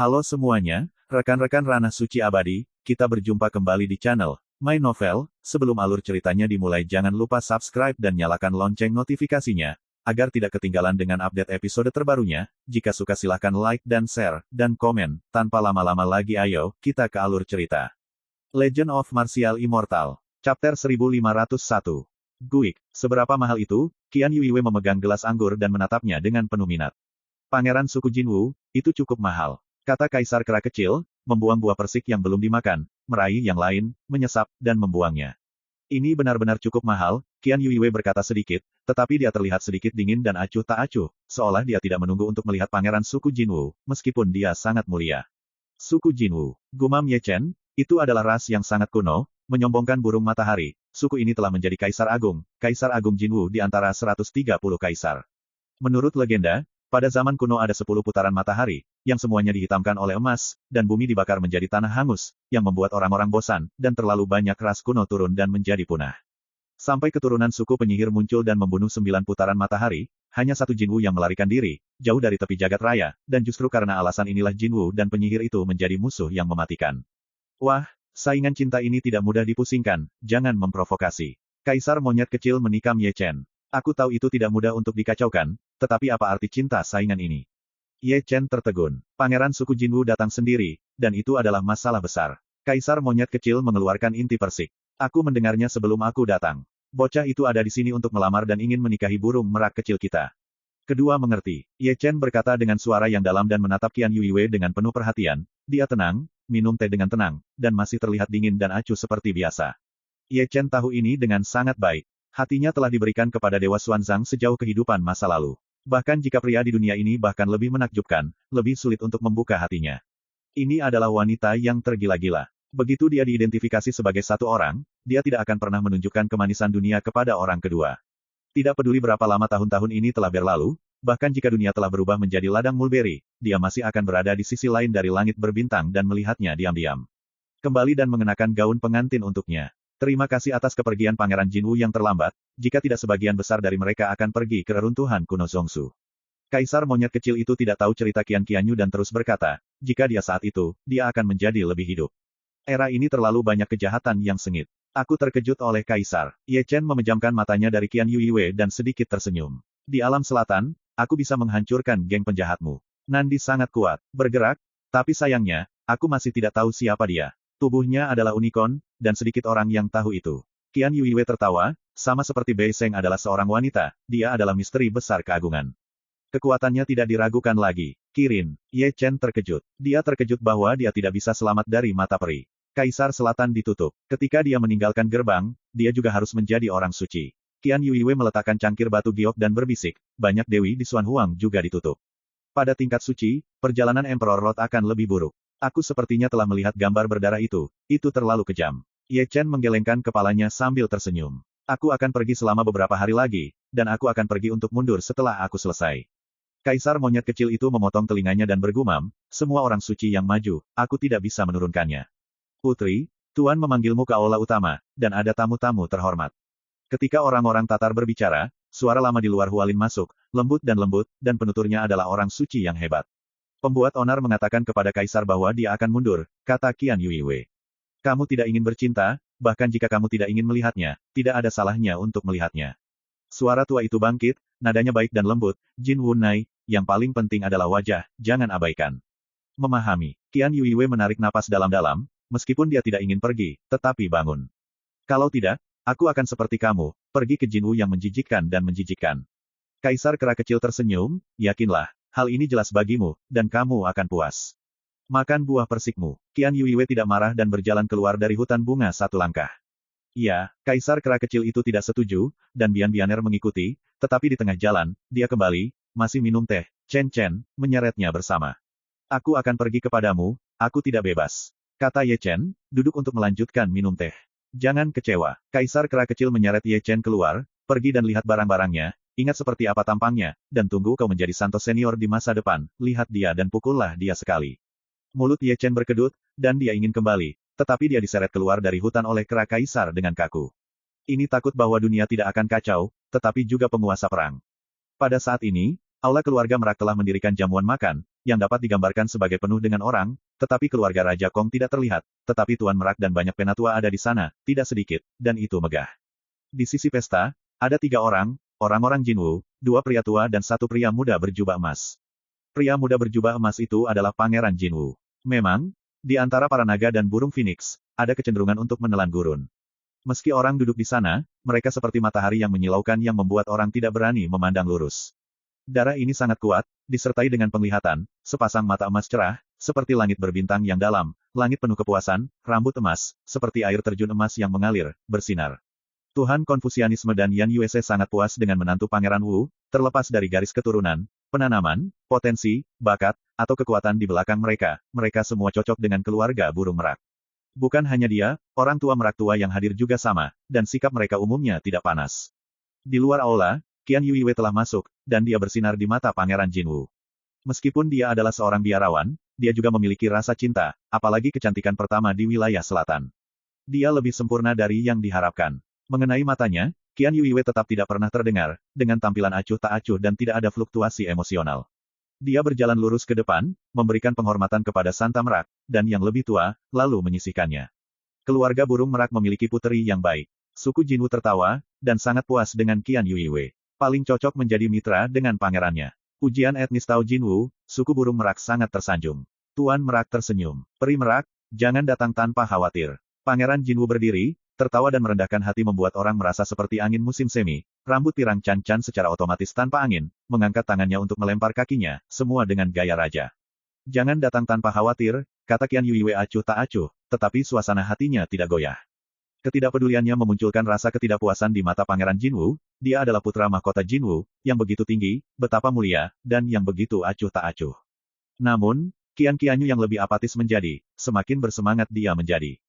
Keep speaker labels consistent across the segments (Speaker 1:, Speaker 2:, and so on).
Speaker 1: Halo semuanya, rekan-rekan Ranah Suci Abadi, kita berjumpa kembali di channel My Novel. Sebelum alur ceritanya dimulai jangan lupa subscribe dan nyalakan lonceng notifikasinya, agar tidak ketinggalan dengan update episode terbarunya. Jika suka silahkan like dan share, dan komen. Tanpa lama-lama lagi ayo, kita ke alur cerita. Legend of Martial Immortal, Chapter 1501. Guik, seberapa mahal itu? Qian Yuiwei memegang gelas anggur dan menatapnya dengan penuh minat. Pangeran suku Jinwu, itu cukup mahal, kata Kaisar Kera kecil, membuang buah persik yang belum dimakan, meraih yang lain, menyesap, dan membuangnya. Ini benar-benar cukup mahal, Qian Yuiwei berkata sedikit, tetapi dia terlihat sedikit dingin dan acuh tak acuh, seolah dia tidak menunggu untuk melihat pangeran suku Jinwu, meskipun dia sangat mulia. Suku Jinwu, gumam Ye Chen, itu adalah ras yang sangat kuno, menyombongkan burung matahari. Suku ini telah menjadi Kaisar Agung Jinwu di antara 130 kaisar. Menurut legenda, pada zaman kuno ada 10 putaran matahari, yang semuanya dihitamkan oleh emas, dan bumi dibakar menjadi tanah hangus, yang membuat orang-orang bosan, dan terlalu banyak ras kuno turun dan menjadi punah. Sampai keturunan suku penyihir muncul dan membunuh 9 putaran matahari, hanya satu Jinwu yang melarikan diri, jauh dari tepi jagat raya, dan justru karena alasan inilah Jinwu dan penyihir itu menjadi musuh yang mematikan. Wah, saingan cinta ini tidak mudah dipusingkan, jangan memprovokasi. Kaisar monyet kecil menikam Ye Chen. Aku tahu itu tidak mudah untuk dikacaukan, tetapi apa arti cinta saingan ini? Ye Chen tertegun. Pangeran suku Jinwu datang sendiri, dan itu adalah masalah besar. Kaisar monyet kecil mengeluarkan inti persik. Aku mendengarnya sebelum aku datang. Bocah itu ada di sini untuk melamar dan ingin menikahi burung merak kecil kita. Kedua mengerti. Ye Chen berkata dengan suara yang dalam dan menatap Qian Yuiwei dengan penuh perhatian. Dia tenang, minum teh dengan tenang, dan masih terlihat dingin dan acuh seperti biasa. Ye Chen tahu ini dengan sangat baik. Hatinya telah diberikan kepada Dewa Xuanzang sejauh kehidupan masa lalu. Bahkan jika pria di dunia ini bahkan lebih menakjubkan, lebih sulit untuk membuka hatinya. Ini adalah wanita yang tergila-gila. Begitu dia diidentifikasi sebagai satu orang, dia tidak akan pernah menunjukkan kemanisan dunia kepada orang kedua. Tidak peduli berapa lama tahun-tahun ini telah berlalu, bahkan jika dunia telah berubah menjadi ladang mulberry, dia masih akan berada di sisi lain dari langit berbintang dan melihatnya diam-diam. Kembali dan mengenakan gaun pengantin untuknya. Terima kasih atas kepergian Pangeran Jinwu yang terlambat, jika tidak sebagian besar dari mereka akan pergi ke reruntuhan kuno Zongsu. Kaisar monyet kecil itu tidak tahu cerita Qianyu dan terus berkata, jika dia saat itu, dia akan menjadi lebih hidup. Era ini terlalu banyak kejahatan yang sengit. Aku terkejut oleh Kaisar. Ye Chen memejamkan matanya dari Qian Yuiwei dan sedikit tersenyum. Di alam selatan, aku bisa menghancurkan geng penjahatmu. Nandi sangat kuat, bergerak, tapi sayangnya, aku masih tidak tahu siapa dia. Tubuhnya adalah unicorn, dan sedikit orang yang tahu itu. Qian Yuiwei tertawa, sama seperti Bei Sheng adalah seorang wanita, dia adalah misteri besar keagungan. Kekuatannya tidak diragukan lagi. Kirin, Ye Chen terkejut. Dia terkejut bahwa dia tidak bisa selamat dari mata peri. Kaisar Selatan ditutup. Ketika dia meninggalkan gerbang, dia juga harus menjadi orang suci. Qian Yuiwei meletakkan cangkir batu giok dan berbisik, banyak dewi di Xuanhuang juga ditutup. Pada tingkat suci, perjalanan Emperor Lot akan lebih buruk. Aku sepertinya telah melihat gambar berdarah itu terlalu kejam. Ye Chen menggelengkan kepalanya sambil tersenyum. Aku akan pergi selama beberapa hari lagi, dan aku akan pergi untuk mundur setelah aku selesai. Kaisar monyet kecil itu memotong telinganya dan bergumam, semua orang suci yang maju, aku tidak bisa menurunkannya. Putri, Tuan memanggilmu ke aula utama, dan ada tamu-tamu terhormat. Ketika orang-orang Tatar berbicara, suara lama di luar Hualin masuk, lembut, dan penuturnya adalah orang suci yang hebat. Pembuat onar mengatakan kepada Kaisar bahwa dia akan mundur, kata Qian Yuiwei. Kamu tidak ingin bercinta, bahkan jika kamu tidak ingin melihatnya, tidak ada salahnya untuk melihatnya. Suara tua itu bangkit, nadanya baik dan lembut, Jin Wunai, yang paling penting adalah wajah, jangan abaikan. Memahami, Qian Yuiwei menarik napas dalam-dalam, meskipun dia tidak ingin pergi, tetapi bangun. Kalau tidak, aku akan seperti kamu, pergi ke Jinwu yang menjijikkan dan menjijikkan. Kaisar Kera kecil tersenyum, yakinlah. Hal ini jelas bagimu, dan kamu akan puas. Makan buah persikmu. Qian Yuiwei tidak marah dan berjalan keluar dari hutan bunga satu langkah. Iya, Kaisar Kera kecil itu tidak setuju, dan Bian-Bianer mengikuti, tetapi di tengah jalan, dia kembali, masih minum teh, Chen menyeretnya bersama. Aku akan pergi kepadamu, aku tidak bebas. Kata Ye Chen, duduk untuk melanjutkan minum teh. Jangan kecewa. Kaisar Kera kecil menyeret Ye Chen keluar, pergi dan lihat barang-barangnya, ingat seperti apa tampangnya, dan tunggu kau menjadi Santos senior di masa depan, lihat dia dan pukullah dia sekali. Mulut Ye Chen berkedut, dan dia ingin kembali, tetapi dia diseret keluar dari hutan oleh Kera Kaisar dengan kaku. Ini takut bahwa dunia tidak akan kacau, tetapi juga penguasa perang. Pada saat ini, aula keluarga merak telah mendirikan jamuan makan, yang dapat digambarkan sebagai penuh dengan orang, tetapi keluarga Raja Kong tidak terlihat, tetapi Tuan Merak dan banyak penatua ada di sana, tidak sedikit, dan itu megah. Di sisi pesta, ada 3 orang, orang-orang Jinwu, 2 pria tua dan 1 pria muda berjubah emas. Pria muda berjubah emas itu adalah Pangeran Jinwu. Memang, di antara para naga dan burung phoenix, ada kecenderungan untuk menelan gurun. Meski orang duduk di sana, mereka seperti matahari yang menyilaukan yang membuat orang tidak berani memandang lurus. Darah ini sangat kuat, disertai dengan penglihatan, sepasang mata emas cerah, seperti langit berbintang yang dalam, langit penuh kepuasan, rambut emas, seperti air terjun emas yang mengalir, bersinar. Tuhan Konfusianisme dan Yan Yuese sangat puas dengan menantu Pangeran Wu, terlepas dari garis keturunan, penanaman, potensi, bakat, atau kekuatan di belakang mereka, mereka semua cocok dengan keluarga burung merak. Bukan hanya dia, orang tua merak tua yang hadir juga sama, dan sikap mereka umumnya tidak panas. Di luar aula, Qian Yuiwei telah masuk, dan dia bersinar di mata Pangeran Jinwu. Meskipun dia adalah seorang biarawan, dia juga memiliki rasa cinta, apalagi kecantikan pertama di wilayah selatan. Dia lebih sempurna dari yang diharapkan. Mengenai matanya, Qian Yuiwei tetap tidak pernah terdengar, dengan tampilan acuh tak acuh dan tidak ada fluktuasi emosional. Dia berjalan lurus ke depan, memberikan penghormatan kepada Santa Merak, dan yang lebih tua, lalu menyisihkannya. Keluarga burung merak memiliki puteri yang baik. Suku Jinwu tertawa, dan sangat puas dengan Qian Yuiwei. Paling cocok menjadi mitra dengan pangerannya. Ujian etnis Tao Jinwu, suku burung merak sangat tersanjung. Tuan Merak tersenyum. Peri Merak, jangan datang tanpa khawatir. Pangeran Jinwu berdiri, tertawa dan merendahkan hati membuat orang merasa seperti angin musim semi. Rambut pirang Chan-Chan secara otomatis tanpa angin, mengangkat tangannya untuk melempar kakinya, semua dengan gaya raja. Jangan datang tanpa khawatir, kata Qian Yuiwei acuh tak acuh, tetapi suasana hatinya tidak goyah. Ketidakpeduliannya memunculkan rasa ketidakpuasan di mata Pangeran Jinwu, dia adalah putra mahkota Jinwu, yang begitu tinggi, betapa mulia, dan yang begitu acuh tak acuh. Namun, Qian Qianyu yang lebih apatis menjadi, semakin bersemangat dia menjadi.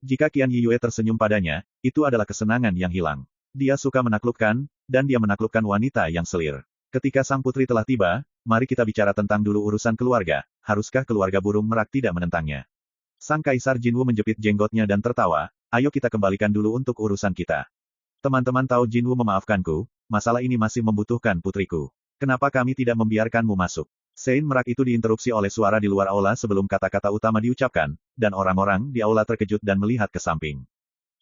Speaker 1: Jika Qian Yiyue tersenyum padanya, itu adalah kesenangan yang hilang. Dia suka menaklukkan, dan dia menaklukkan wanita yang selir. Ketika sang putri telah tiba, mari kita bicara tentang dulu urusan keluarga, haruskah keluarga burung merak tidak menentangnya? Sang Kaisar Jinwu menjepit jenggotnya dan tertawa, ayo kita kembalikan dulu untuk urusan kita. Teman-teman Tao Jinwu memaafkanku, masalah ini masih membutuhkan putriku. Kenapa kami tidak membiarkanmu masuk? Sein Merak itu diinterupsi oleh suara di luar aula sebelum kata-kata utama diucapkan, dan orang-orang di aula terkejut dan melihat ke samping.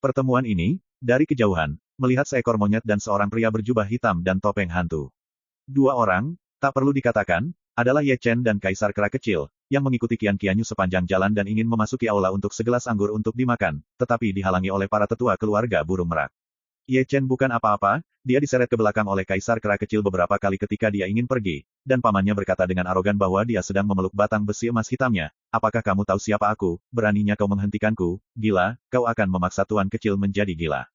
Speaker 1: Pertemuan ini, dari kejauhan, melihat seekor monyet dan seorang pria berjubah hitam dan topeng hantu. 2 orang, tak perlu dikatakan, adalah Ye Chen dan Kaisar Kera Kecil, yang mengikuti Qian Qianyu sepanjang jalan dan ingin memasuki aula untuk segelas anggur untuk dimakan, tetapi dihalangi oleh para tetua keluarga burung merak. Ye Chen bukan apa-apa, dia diseret ke belakang oleh Kaisar Kera Kecil beberapa kali ketika dia ingin pergi, dan pamannya berkata dengan arogan bahwa dia sedang memeluk batang besi emas hitamnya. Apakah kamu tahu siapa aku? Beraninya kau menghentikanku? Gila, kau akan memaksa tuan kecil menjadi gila.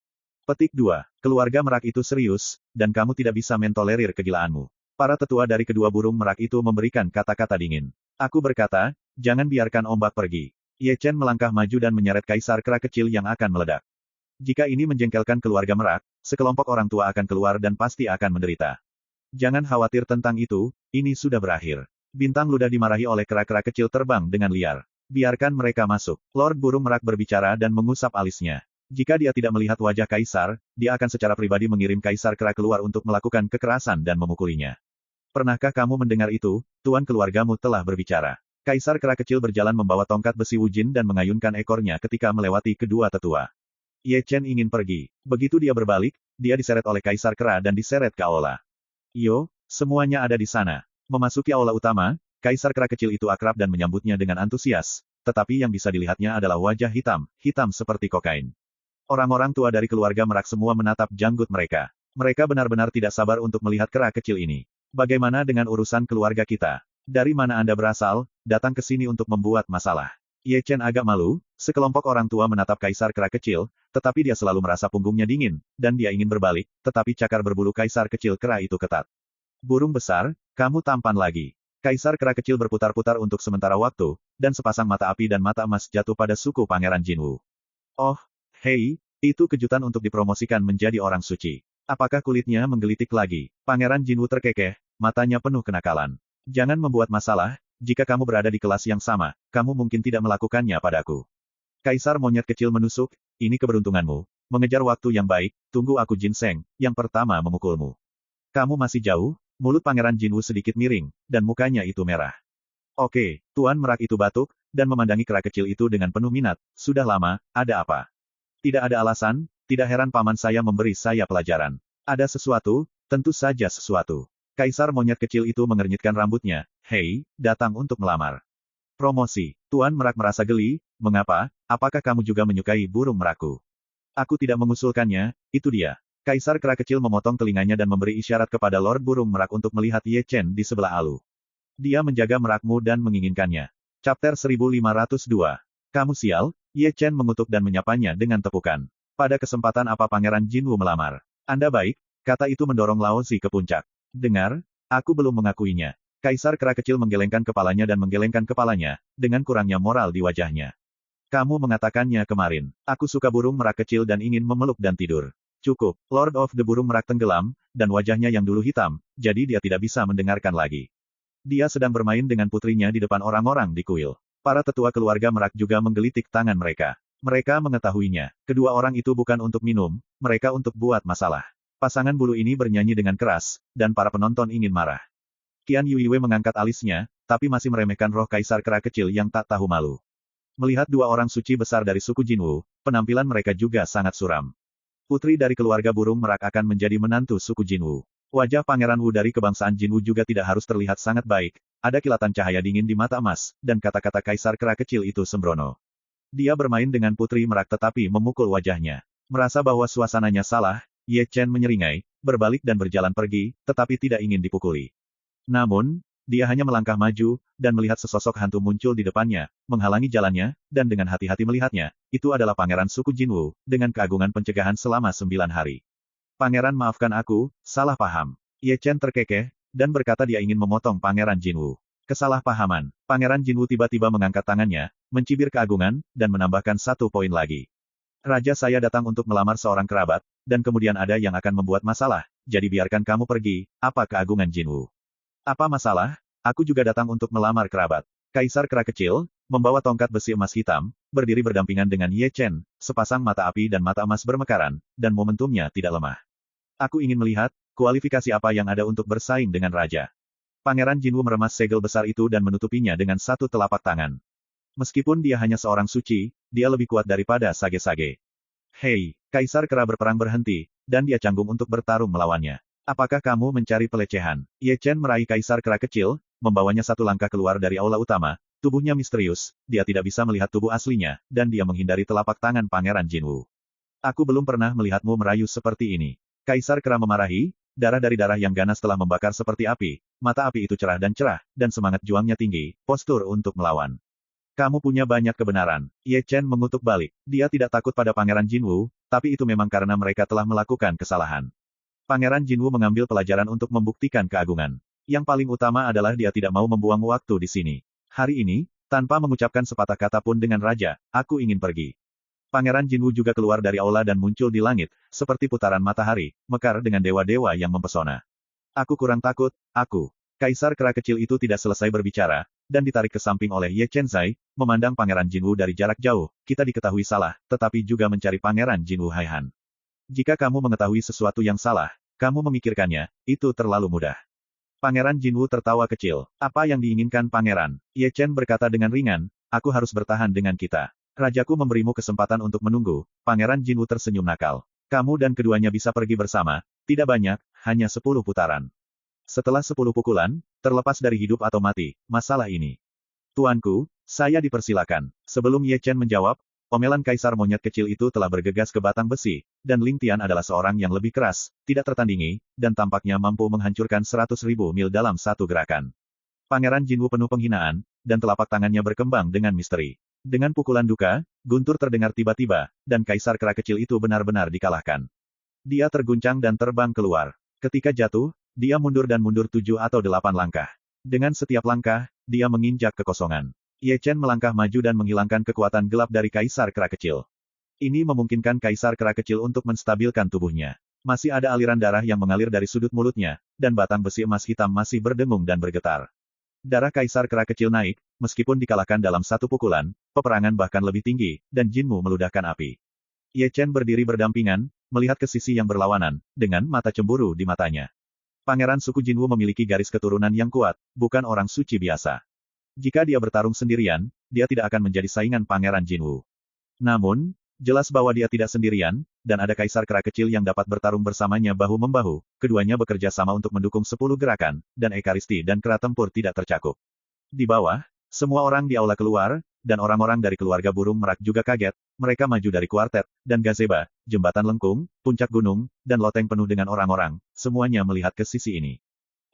Speaker 1: Petik 2. Keluarga merak itu serius, dan kamu tidak bisa mentolerir kegilaanmu. Para tetua dari kedua burung merak itu memberikan kata-kata dingin. Aku berkata, jangan biarkan ombak pergi. Ye Chen melangkah maju dan menyeret Kaisar Kera Kecil yang akan meledak. Jika ini menjengkelkan keluarga merak, sekelompok orang tua akan keluar dan pasti akan menderita. Jangan khawatir tentang itu, ini sudah berakhir. Bintang ludah dimarahi oleh kera-kera kecil terbang dengan liar. Biarkan mereka masuk. Lord Burung Merak berbicara dan mengusap alisnya. Jika dia tidak melihat wajah Kaisar, dia akan secara pribadi mengirim Kaisar Kera keluar untuk melakukan kekerasan dan memukulinya. Pernahkah kamu mendengar itu? Tuan keluargamu telah berbicara. Kaisar Kera Kecil berjalan membawa tongkat besi wujin dan mengayunkan ekornya ketika melewati kedua tetua. Ye Chen ingin pergi. Begitu dia berbalik, dia diseret oleh Kaisar Kera dan diseret ke aula. Yo, semuanya ada di sana. Memasuki aula utama, Kaisar Kera Kecil itu akrab dan menyambutnya dengan antusias, tetapi yang bisa dilihatnya adalah wajah hitam, hitam seperti kokain. Orang-orang tua dari keluarga merak semua menatap janggut mereka. Mereka benar-benar tidak sabar untuk melihat kera kecil ini. Bagaimana dengan urusan keluarga kita? Dari mana Anda berasal, datang ke sini untuk membuat masalah? Ye Chen agak malu, sekelompok orang tua menatap Kaisar Kera Kecil, tetapi dia selalu merasa punggungnya dingin, dan dia ingin berbalik, tetapi cakar berbulu Kaisar Kecil Kera itu ketat. Burung besar, kamu tampan lagi. Kaisar Kera Kecil berputar-putar untuk sementara waktu, dan sepasang mata api dan mata emas jatuh pada suku Pangeran Jinwu. Oh, hei, itu kejutan untuk dipromosikan menjadi orang suci. Apakah kulitnya menggelitik lagi? Pangeran Jinwu terkekeh, matanya penuh kenakalan. Jangan membuat masalah. Jika kamu berada di kelas yang sama, kamu mungkin tidak melakukannya padaku. Kaisar monyet kecil menusuk, ini keberuntunganmu. Mengejar waktu yang baik, tunggu aku Ginseng, yang pertama memukulmu. Kamu masih jauh, mulut Pangeran Jinwu sedikit miring, dan mukanya itu merah. Oke, Tuan Merak itu batuk, dan memandangi kera kecil itu dengan penuh minat. Sudah lama, ada apa? Tidak ada alasan, tidak heran paman saya memberi saya pelajaran. Ada sesuatu, tentu saja sesuatu. Kaisar monyet kecil itu mengernyitkan rambutnya. Hei, datang untuk melamar. Promosi. Tuan Merak merasa geli. Mengapa? Apakah kamu juga menyukai burung merakku? Aku tidak mengusulkannya, itu dia. Kaisar kera kecil memotong telinganya dan memberi isyarat kepada Lord Burung Merak untuk melihat Ye Chen di sebelah Alu. Dia menjaga merakmu dan menginginkannya. Chapter 1502. Kamu sial? Ye Chen mengutuk dan menyapanya dengan tepukan. Pada kesempatan apa Pangeran Jinwu melamar? Anda baik, kata itu mendorong Lao Zi ke puncak. Dengar, aku belum mengakuinya. Kaisar kera kecil menggelengkan kepalanya dan menggelengkan kepalanya, dengan kurangnya moral di wajahnya. Kamu mengatakannya kemarin. Aku suka burung merak kecil dan ingin memeluk dan tidur. Cukup, Lord of the Burung Merak tenggelam, dan wajahnya yang dulu hitam, jadi dia tidak bisa mendengarkan lagi. Dia sedang bermain dengan putrinya di depan orang-orang di kuil. Para tetua keluarga Merak juga menggelitik tangan mereka. Mereka mengetahuinya. Kedua orang itu bukan untuk minum, mereka untuk buat masalah. Pasangan bulu ini bernyanyi dengan keras, dan para penonton ingin marah. Qian Yuiwei mengangkat alisnya, tapi masih meremehkan roh kaisar kera kecil yang tak tahu malu. Melihat dua orang suci besar dari suku Jinwu, penampilan mereka juga sangat suram. Putri dari keluarga burung merak akan menjadi menantu suku Jinwu. Wajah Pangeran Wu dari kebangsaan Jinwu juga tidak harus terlihat sangat baik, ada kilatan cahaya dingin di mata emas, dan kata-kata kaisar kera kecil itu sembrono. Dia bermain dengan putri merak tetapi memukul wajahnya. Merasa bahwa suasananya salah, Ye Chen menyeringai, berbalik dan berjalan pergi, tetapi tidak ingin dipukuli. Namun, dia hanya melangkah maju, dan melihat sesosok hantu muncul di depannya, menghalangi jalannya, dan dengan hati-hati melihatnya, itu adalah pangeran suku Jinwu, dengan keagungan pencegahan selama 9 hari. Pangeran maafkan aku, salah paham. Ye Chen terkekeh, dan berkata dia ingin memotong pangeran Jinwu. Kesalahpahaman. Pangeran Jinwu tiba-tiba mengangkat tangannya, mencibir keagungan, dan menambahkan 1 poin lagi. Raja saya datang untuk melamar seorang kerabat, dan kemudian ada yang akan membuat masalah, jadi biarkan kamu pergi, apa keagungan Jinwu. Apa masalah? Aku juga datang untuk melamar kerabat. Kaisar kera kecil, membawa tongkat besi emas hitam, berdiri berdampingan dengan Ye Chen, sepasang mata api dan mata emas bermekaran, dan momentumnya tidak lemah. Aku ingin melihat, kualifikasi apa yang ada untuk bersaing dengan Raja. Pangeran Jinwu meremas segel besar itu dan menutupinya dengan 1 telapak tangan. Meskipun dia hanya seorang suci, dia lebih kuat daripada sage-sage. Hei, Kaisar kera berperang berhenti, dan dia canggung untuk bertarung melawannya. Apakah kamu mencari pelecehan? Ye Chen meraih kaisar kera kecil, membawanya 1 langkah keluar dari aula utama, tubuhnya misterius, dia tidak bisa melihat tubuh aslinya, dan dia menghindari telapak tangan Pangeran Jinwu. Aku belum pernah melihatmu merayu seperti ini. Kaisar kera memarahi, darah dari darah yang ganas telah membakar seperti api, mata api itu cerah, dan semangat juangnya tinggi, postur untuk melawan. Kamu punya banyak kebenaran. Ye Chen mengutuk balik. Dia tidak takut pada Pangeran Jinwu, tapi itu memang karena mereka telah melakukan kesalahan. Pangeran Jinwu mengambil pelajaran untuk membuktikan keagungan. Yang paling utama adalah dia tidak mau membuang waktu di sini. Hari ini, tanpa mengucapkan sepatah kata pun dengan Raja, aku ingin pergi. Pangeran Jinwu juga keluar dari aula dan muncul di langit, seperti putaran matahari, mekar dengan dewa-dewa yang mempesona. Aku kurang takut, aku. Kaisar kera kecil itu tidak selesai berbicara, dan ditarik ke samping oleh Ye Chenzai, memandang Pangeran Jinwu dari jarak jauh, kita diketahui salah, tetapi juga mencari Pangeran Jinwu Haihan. Jika kamu mengetahui sesuatu yang salah, kamu memikirkannya, itu terlalu mudah. Pangeran Jinwu tertawa kecil. Apa yang diinginkan Pangeran? Ye Chen berkata dengan ringan, aku harus bertahan dengan kita. Rajaku memberimu kesempatan untuk menunggu. Pangeran Jinwu tersenyum nakal. Kamu dan keduanya bisa pergi bersama, tidak banyak, hanya 10 putaran. Setelah 10 pukulan, terlepas dari hidup atau mati, masalah ini. Tuanku, saya dipersilakan. Sebelum Ye Chen menjawab, omelan kaisar monyet kecil itu telah bergegas ke batang besi, dan Ling Tian adalah seorang yang lebih keras, tidak tertandingi, dan tampaknya mampu menghancurkan 100.000 mil dalam 1 gerakan. Pangeran Jinwu penuh penghinaan, dan telapak tangannya berkembang dengan misteri. Dengan pukulan duka, guntur terdengar tiba-tiba, dan kaisar kera kecil itu benar-benar dikalahkan. Dia terguncang dan terbang keluar. Ketika jatuh, dia mundur dan mundur 7 atau 8 langkah. Dengan setiap langkah, dia menginjak kekosongan. Ye Chen melangkah maju dan menghilangkan kekuatan gelap dari kaisar kera kecil. Ini memungkinkan kaisar kera kecil untuk menstabilkan tubuhnya. Masih ada aliran darah yang mengalir dari sudut mulutnya, dan batang besi emas hitam masih berdengung dan bergetar. Darah kaisar kera kecil naik, meskipun dikalahkan dalam 1 pukulan, peperangan bahkan lebih tinggi, dan Jinwu meludahkan api. Ye Chen berdiri berdampingan, melihat ke sisi yang berlawanan, dengan mata cemburu di matanya. Pangeran suku Jinwu memiliki garis keturunan yang kuat, bukan orang suci biasa. Jika dia bertarung sendirian, dia tidak akan menjadi saingan Pangeran Jinwu. Namun, jelas bahwa dia tidak sendirian, dan ada kaisar kera kecil yang dapat bertarung bersamanya bahu-membahu, keduanya bekerja sama untuk mendukung 10 gerakan, dan ekaristi dan kera tempur tidak tercakup. Di bawah, semua orang di aula keluar, dan orang-orang dari keluarga burung merak juga kaget, mereka maju dari kuartet, dan gazeba, jembatan lengkung, puncak gunung, dan loteng penuh dengan orang-orang, semuanya melihat ke sisi ini.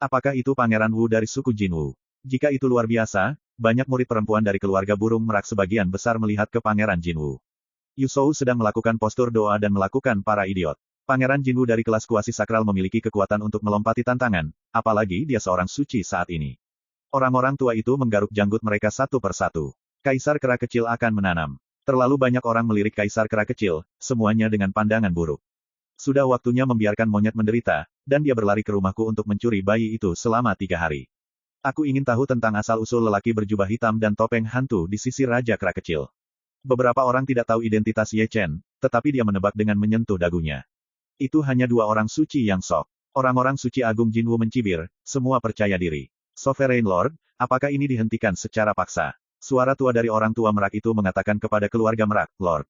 Speaker 1: Apakah itu Pangeran Wu dari suku Jinwu? Jika itu luar biasa, banyak murid perempuan dari keluarga burung merak sebagian besar melihat ke Pangeran Jinwu. Yusou sedang melakukan postur doa dan melakukan para idiot. Pangeran Jinwu dari kelas kuasi sakral memiliki kekuatan untuk melompati tantangan, apalagi dia seorang suci saat ini. Orang-orang tua itu menggaruk janggut mereka satu persatu. Kaisar kera kecil akan menanam. Terlalu banyak orang melirik kaisar kera kecil, semuanya dengan pandangan buruk. Sudah waktunya membiarkan monyet menderita, dan dia berlari ke rumahku untuk mencuri bayi itu selama 3 hari. Aku ingin tahu tentang asal-usul lelaki berjubah hitam dan topeng hantu di sisi Raja Kera Kecil. Beberapa orang tidak tahu identitas Ye Chen, tetapi dia menebak dengan menyentuh dagunya. Itu hanya 2 orang suci yang sok. Orang-orang suci Agung Jinwu mencibir, semua percaya diri. Sovereign Lord, apakah ini dihentikan secara paksa? Suara tua dari orang tua merak itu mengatakan kepada keluarga merak, Lord.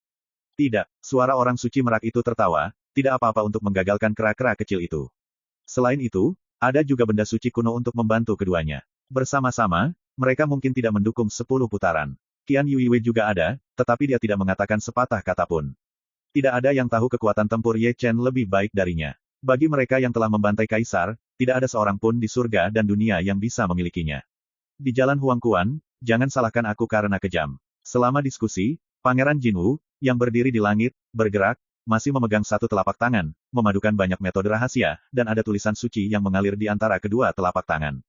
Speaker 1: Tidak, suara orang suci merak itu tertawa, tidak apa-apa untuk menggagalkan kera-kera kecil itu. Selain itu, ada juga benda suci kuno untuk membantu keduanya. Bersama-sama, mereka mungkin tidak mendukung 10 putaran. Qian Yuiwei juga ada, tetapi dia tidak mengatakan sepatah kata pun. Tidak ada yang tahu kekuatan tempur Ye Chen lebih baik darinya. Bagi mereka yang telah membantai kaisar, tidak ada seorang pun di surga dan dunia yang bisa memilikinya. Di jalan Huangquan, jangan salahkan aku karena kejam. Selama diskusi, Pangeran Jinwu, yang berdiri di langit, bergerak, masih memegang satu telapak tangan, memadukan banyak metode rahasia, dan ada tulisan suci yang mengalir di antara kedua telapak tangan.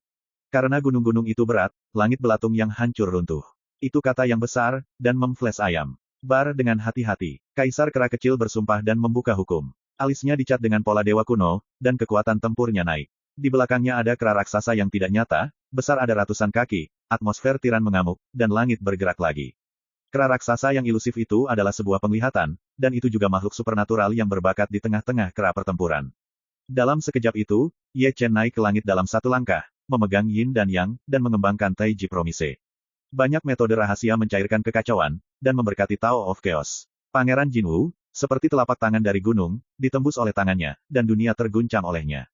Speaker 1: Karena gunung-gunung itu berat, langit belatung yang hancur runtuh. Itu kata yang besar, dan memflash ayam. Bar dengan hati-hati. Kaisar kera kecil bersumpah dan membuka hukum. Alisnya dicat dengan pola dewa kuno, dan kekuatan tempurnya naik. Di belakangnya ada kera raksasa yang tidak nyata, besar ada ratusan kaki, atmosfer tiran mengamuk, dan langit bergerak lagi. Kera raksasa yang ilusif itu adalah sebuah penglihatan, dan itu juga makhluk supernatural yang berbakat di tengah-tengah kera pertempuran. Dalam sekejap itu, Ye Chen naik ke langit dalam satu langkah, memegang yin dan yang, dan mengembangkan Taiji Promise. Banyak metode rahasia mencairkan kekacauan, dan memberkati Tao of Chaos. Pangeran Jinwu, seperti telapak tangan dari gunung, ditembus oleh tangannya, dan dunia terguncang olehnya.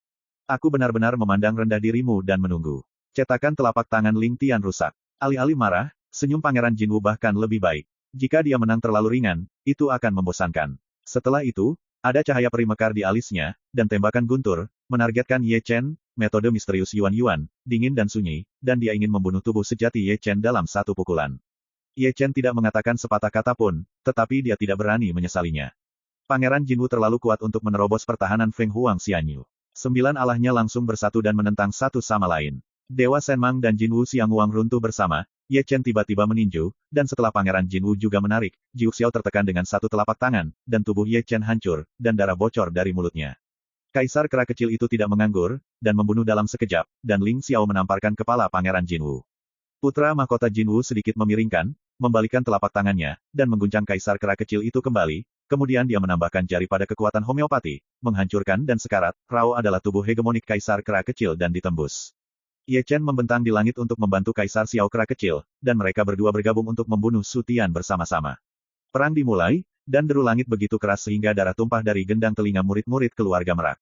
Speaker 1: Aku benar-benar memandang rendah dirimu dan menunggu. Cetakan telapak tangan Ling Tian rusak. Alih-alih marah, senyum Pangeran Jinwu bahkan lebih baik. Jika dia menang terlalu ringan, itu akan membosankan. Setelah itu, ada cahaya peri mekar di alisnya, dan tembakan guntur, menargetkan Ye Chen, metode misterius Yuan-Yuan, dingin dan sunyi, dan dia ingin membunuh tubuh sejati Ye Chen dalam satu pukulan. Ye Chen tidak mengatakan sepatah kata pun, tetapi dia tidak berani menyesalinya. Pangeran Jinwu terlalu kuat untuk menerobos pertahanan Feng Huang Xianyu. 9 alahnya langsung bersatu dan menentang satu sama lain. Dewa Senmang dan Jinwu Xiangwang runtuh bersama, Ye Chen tiba-tiba meninju, dan setelah Pangeran Jinwu juga menarik, Jiu Xiao tertekan dengan satu telapak tangan, dan tubuh Ye Chen hancur, dan darah bocor dari mulutnya. Kaisar kera kecil itu tidak menganggur, dan membunuh dalam sekejap, dan Ling Xiao menamparkan kepala Pangeran Jinwu. Putra mahkota Jinwu sedikit memiringkan, membalikkan telapak tangannya, dan mengguncang kaisar kera kecil itu kembali, kemudian dia menambahkan jari pada kekuatan homeopati, menghancurkan dan sekarat, Rao adalah tubuh hegemonik kaisar kera kecil dan ditembus. Ye Chen membentang di langit untuk membantu kaisar Xiao kera kecil, dan mereka berdua bergabung untuk membunuh Su Tian bersama-sama. Perang dimulai, dan deru langit begitu keras sehingga darah tumpah dari gendang telinga murid-murid keluarga merak.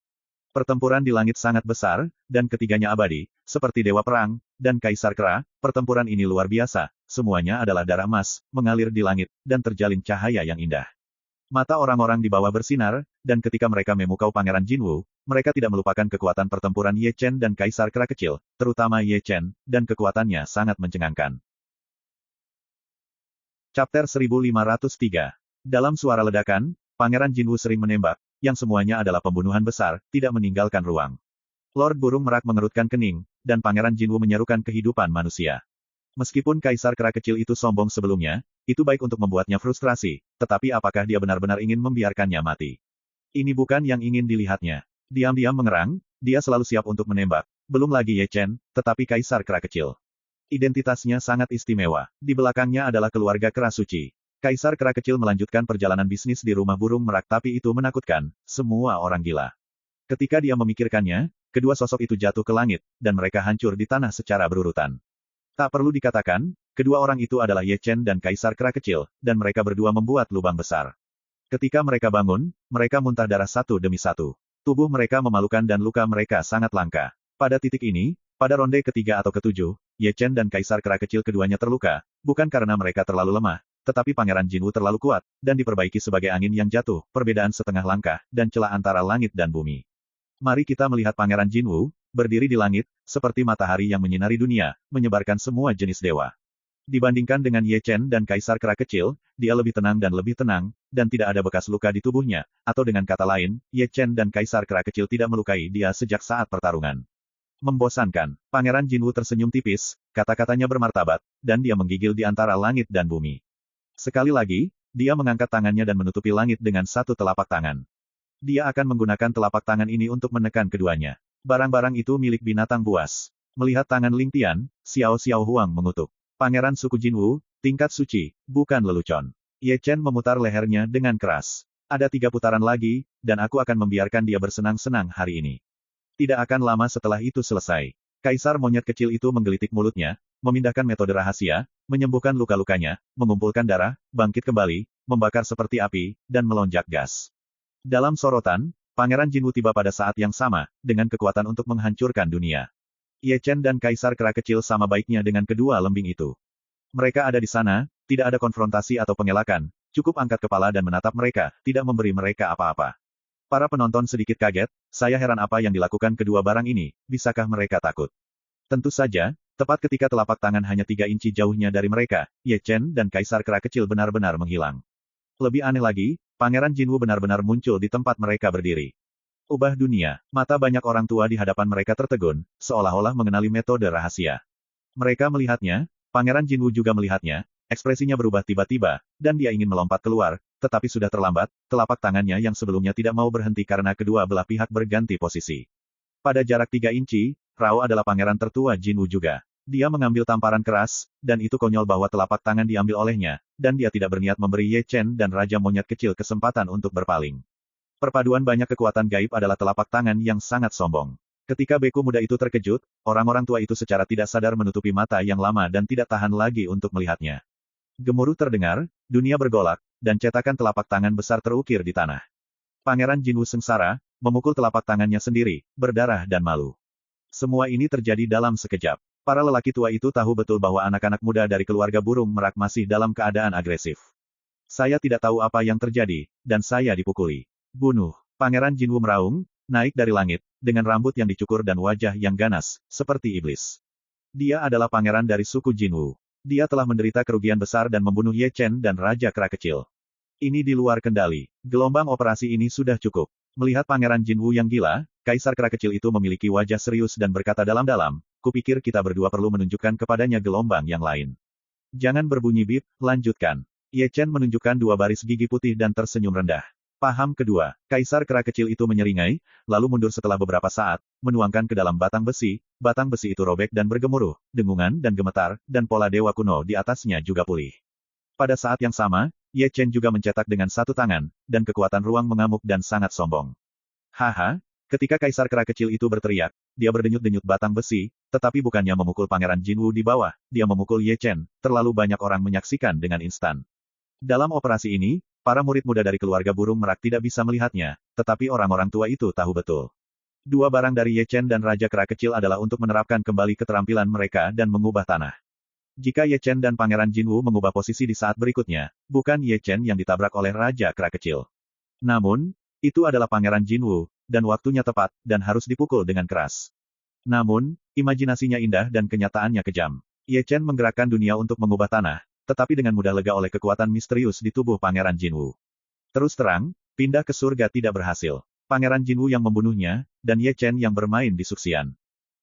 Speaker 1: Pertempuran di langit sangat besar, dan ketiganya abadi, seperti dewa perang, dan kaisar kera, pertempuran ini luar biasa, semuanya adalah darah emas, mengalir di langit, dan terjalin cahaya yang indah. Mata orang-orang di bawah bersinar, dan ketika mereka memukau Pangeran Jinwu, mereka tidak melupakan kekuatan pertempuran Ye Chen dan kaisar kera kecil, terutama Ye Chen, dan kekuatannya sangat mencengangkan. Chapter 1503. Dalam suara ledakan, Pangeran Jinwu sering menembak, yang semuanya adalah pembunuhan besar, tidak meninggalkan ruang. Lord Burung Merak mengerutkan kening, dan Pangeran Jinwu menyerukan kehidupan manusia. Meskipun kaisar kera kecil itu sombong sebelumnya, itu baik untuk membuatnya frustrasi, tetapi apakah dia benar-benar ingin membiarkannya mati? Ini bukan yang ingin dilihatnya. Diam-diam mengerang, dia selalu siap untuk menembak, belum lagi Ye Chen, tetapi kaisar kera kecil. Identitasnya sangat istimewa. Di belakangnya adalah keluarga kera suci. Kaisar kera kecil melanjutkan perjalanan bisnis di rumah burung merak tapi itu menakutkan, semua orang gila. Ketika dia memikirkannya, kedua sosok itu jatuh ke langit, dan mereka hancur di tanah secara berurutan. Tak perlu dikatakan, kedua orang itu adalah Ye Chen dan Kaisar Kera Kecil, dan mereka berdua membuat lubang besar. Ketika mereka bangun, mereka muntah darah satu demi satu. Tubuh mereka memalukan dan luka mereka sangat langka. Pada titik ini, pada ronde ketiga atau ketujuh, Ye Chen dan Kaisar Kera Kecil keduanya terluka, bukan karena mereka terlalu lemah, tetapi Pangeran Jinwu terlalu kuat, dan diperbaiki sebagai angin yang jatuh, perbedaan setengah langkah, dan celah antara langit dan bumi. Mari kita melihat Pangeran Jinwu, berdiri di langit, seperti matahari yang menyinari dunia, menyebarkan semua jenis dewa. Dibandingkan dengan Ye Chen dan Kaisar Kera Kecil, dia lebih tenang dan lebih tenang, dan tidak ada bekas luka di tubuhnya, atau dengan kata lain, Ye Chen dan Kaisar Kera Kecil tidak melukai dia sejak saat pertarungan. Membosankan. Pangeran Jinwu tersenyum tipis, kata-katanya bermartabat, dan dia menggigil di antara langit dan bumi. Sekali lagi, dia mengangkat tangannya dan menutupi langit dengan satu telapak tangan. Dia akan menggunakan telapak tangan ini untuk menekan keduanya. Barang-barang itu milik binatang buas. Melihat tangan Ling Tian, Xiao Xiao Huang mengutuk. Pangeran suku Jinwu, tingkat suci, bukan lelucon. Ye Chen memutar lehernya dengan keras. Ada 3 putaran lagi, dan aku akan membiarkan dia bersenang-senang hari ini. Tidak akan lama setelah itu selesai. Kaisar monyet kecil itu menggelitik mulutnya, memindahkan metode rahasia, menyembuhkan luka-lukanya, mengumpulkan darah, bangkit kembali, membakar seperti api, dan melonjak gas. Dalam sorotan, Pangeran Jinwu tiba pada saat yang sama, dengan kekuatan untuk menghancurkan dunia. Ye Chen dan Kaisar Kera Kecil sama baiknya dengan kedua lembing itu. Mereka ada di sana, tidak ada konfrontasi atau pengelakan, cukup angkat kepala dan menatap mereka, tidak memberi mereka apa-apa. Para penonton sedikit kaget, saya heran apa yang dilakukan kedua barang ini, bisakah mereka takut? Tentu saja, tepat ketika telapak tangan hanya 3 inci jauhnya dari mereka, Ye Chen dan Kaisar Kera Kecil benar-benar menghilang. Lebih aneh lagi, Pangeran Jinwu benar-benar muncul di tempat mereka berdiri. Ubah dunia, mata banyak orang tua di hadapan mereka tertegun, seolah-olah mengenali metode rahasia. Mereka melihatnya, Pangeran Jinwu juga melihatnya, ekspresinya berubah tiba-tiba, dan dia ingin melompat keluar, tetapi sudah terlambat, telapak tangannya yang sebelumnya tidak mau berhenti karena kedua belah pihak berganti posisi. Pada jarak 3 inci, Rao adalah pangeran tertua Jinwu juga. Dia mengambil tamparan keras, dan itu konyol bahwa telapak tangan diambil olehnya, dan dia tidak berniat memberi Ye Chen dan Raja Monyet Kecil kesempatan untuk berpaling. Perpaduan banyak kekuatan gaib adalah telapak tangan yang sangat sombong. Ketika beku muda itu terkejut, orang-orang tua itu secara tidak sadar menutupi mata yang lama dan tidak tahan lagi untuk melihatnya. Gemuruh terdengar, dunia bergolak, dan cetakan telapak tangan besar terukir di tanah. Pangeran Jinwu sengsara, memukul telapak tangannya sendiri, berdarah dan malu. Semua ini terjadi dalam sekejap. Para lelaki tua itu tahu betul bahwa anak-anak muda dari keluarga burung merak masih dalam keadaan agresif. Saya tidak tahu apa yang terjadi, dan saya dipukuli. Bunuh. Pangeran Jinwu meraung, naik dari langit, dengan rambut yang dicukur dan wajah yang ganas, seperti iblis. Dia adalah pangeran dari suku Jinwu. Dia telah menderita kerugian besar dan membunuh Ye Chen dan Raja Kera Kecil. Ini di luar kendali. Gelombang operasi ini sudah cukup. Melihat Pangeran Jinwu yang gila, Kaisar Kera Kecil itu memiliki wajah serius dan berkata dalam-dalam, kupikir kita berdua perlu menunjukkan kepadanya gelombang yang lain. Jangan berbunyi bip, lanjutkan. Ye Chen menunjukkan 2 baris gigi putih dan tersenyum rendah. Paham kedua, Kaisar Kera Kecil itu menyeringai, lalu mundur setelah beberapa saat, menuangkan ke dalam batang besi itu robek dan bergemuruh, dengungan dan gemetar, dan pola dewa kuno di atasnya juga pulih. Pada saat yang sama, Ye Chen juga mencetak dengan 1 tangan, dan kekuatan ruang mengamuk dan sangat sombong. Haha, ketika Kaisar Kera Kecil itu berteriak, dia berdenyut-denyut batang besi, tetapi bukannya memukul Pangeran Jinwu di bawah, dia memukul Ye Chen, terlalu banyak orang menyaksikan dengan instan. Dalam operasi ini, para murid muda dari keluarga burung merak tidak bisa melihatnya, tetapi orang-orang tua itu tahu betul. 2 barang dari Ye Chen dan Raja Kera Kecil adalah untuk menerapkan kembali keterampilan mereka dan mengubah tanah. Jika Ye Chen dan Pangeran Jinwu mengubah posisi di saat berikutnya, bukan Ye Chen yang ditabrak oleh Raja Kera Kecil. Namun, itu adalah Pangeran Jinwu, dan waktunya tepat, dan harus dipukul dengan keras. Namun, imajinasinya indah dan kenyataannya kejam. Ye Chen menggerakkan dunia untuk mengubah tanah, tetapi dengan mudah lega oleh kekuatan misterius di tubuh Pangeran Jinwu. Terus terang, pindah ke surga tidak berhasil. Pangeran Jinwu yang membunuhnya, dan Ye Chen yang bermain di suksian.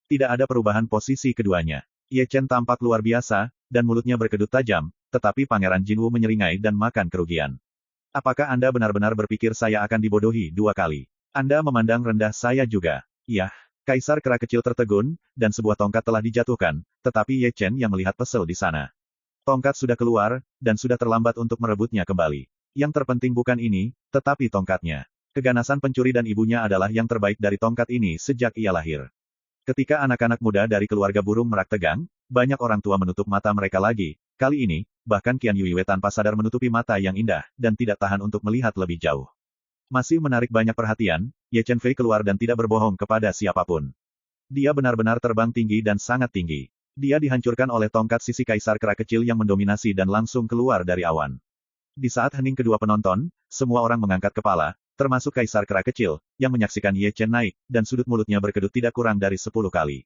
Speaker 1: Tidak ada perubahan posisi keduanya. Ye Chen tampak luar biasa, dan mulutnya berkedut tajam, tetapi Pangeran Jinwu menyeringai dan makan kerugian. Apakah Anda benar-benar berpikir saya akan dibodohi 2 kali? Anda memandang rendah saya juga. Yah, Kaisar Kera Kecil tertegun, dan sebuah tongkat telah dijatuhkan, tetapi Ye Chen yang melihat pesel di sana. Tongkat sudah keluar, dan sudah terlambat untuk merebutnya kembali. Yang terpenting bukan ini, tetapi tongkatnya. Keganasan pencuri dan ibunya adalah yang terbaik dari tongkat ini sejak ia lahir. Ketika anak-anak muda dari keluarga burung merak tegang, banyak orang tua menutup mata mereka lagi. Kali ini, bahkan Qian Yuiwei tanpa sadar menutupi mata yang indah, dan tidak tahan untuk melihat lebih jauh. Masih menarik banyak perhatian, Ye Chen Fei keluar dan tidak berbohong kepada siapapun. Dia benar-benar terbang tinggi dan sangat tinggi. Dia dihancurkan oleh tongkat sisi kaisar kera kecil yang mendominasi dan langsung keluar dari awan. Di saat hening kedua penonton, semua orang mengangkat kepala, termasuk kaisar kera kecil, yang menyaksikan Ye Chen naik, dan sudut mulutnya berkedut tidak kurang dari 10 kali.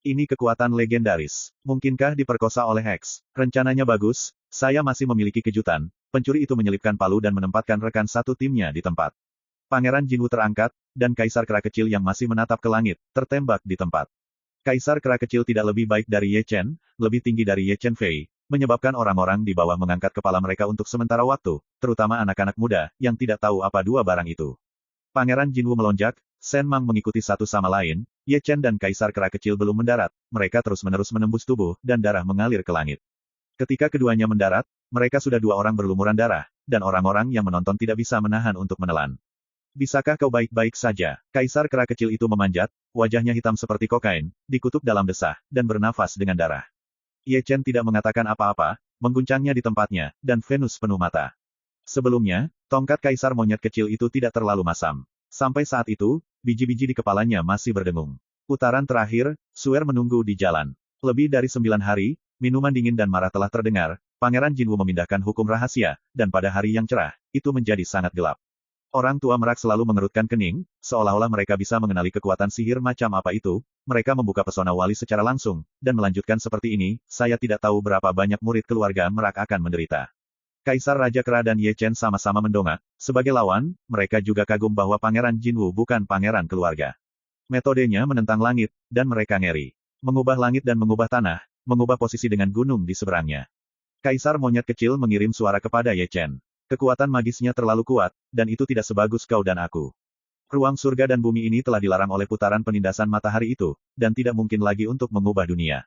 Speaker 1: Ini kekuatan legendaris. Mungkinkah diperkosa oleh Hex? Rencananya bagus, saya masih memiliki kejutan. Pencuri itu menyelipkan palu dan menempatkan rekan satu timnya di tempat. Pangeran Jinwu terangkat, dan kaisar kera kecil yang masih menatap ke langit, tertembak di tempat. Kaisar kera kecil tidak lebih baik dari Ye Chen, lebih tinggi dari Ye Chen Fei, menyebabkan orang-orang di bawah mengangkat kepala mereka untuk sementara waktu, terutama anak-anak muda, yang tidak tahu apa dua barang itu. Pangeran Jinwu melonjak, Shen Mang mengikuti satu sama lain, Ye Chen dan kaisar kera kecil belum mendarat, mereka terus-menerus menembus tubuh, dan darah mengalir ke langit. Ketika keduanya mendarat, mereka sudah dua orang berlumuran darah, dan orang-orang yang menonton tidak bisa menahan untuk menelan. Bisakah kau baik-baik saja? Kaisar kera kecil itu memanjat, wajahnya hitam seperti kokain, dikutuk dalam desah, dan bernafas dengan darah. Ye Chen tidak mengatakan apa-apa, mengguncangnya di tempatnya, dan Venus penuh mata. Sebelumnya, tongkat kaisar monyet kecil itu tidak terlalu masam. Sampai saat itu, biji-biji di kepalanya masih berdengung. Putaran terakhir, Suer menunggu di jalan. Lebih dari 9 hari, minuman dingin dan marah telah terdengar, Pangeran Jinwu memindahkan hukum rahasia, dan pada hari yang cerah, itu menjadi sangat gelap. Orang tua merak selalu mengerutkan kening, seolah-olah mereka bisa mengenali kekuatan sihir macam apa itu, mereka membuka pesona wali secara langsung, dan melanjutkan seperti ini, saya tidak tahu berapa banyak murid keluarga merak akan menderita. Kaisar Raja Kera dan Ye Chen sama-sama mendongak, sebagai lawan, mereka juga kagum bahwa Pangeran Jinwu bukan pangeran keluarga. Metodenya menentang langit, dan mereka ngeri. Mengubah langit dan mengubah tanah, mengubah posisi dengan gunung di seberangnya. Kaisar monyet kecil mengirim suara kepada Ye Chen. Kekuatan magisnya terlalu kuat, dan itu tidak sebagus kau dan aku. Ruang surga dan bumi ini telah dilarang oleh putaran penindasan matahari itu, dan tidak mungkin lagi untuk mengubah dunia.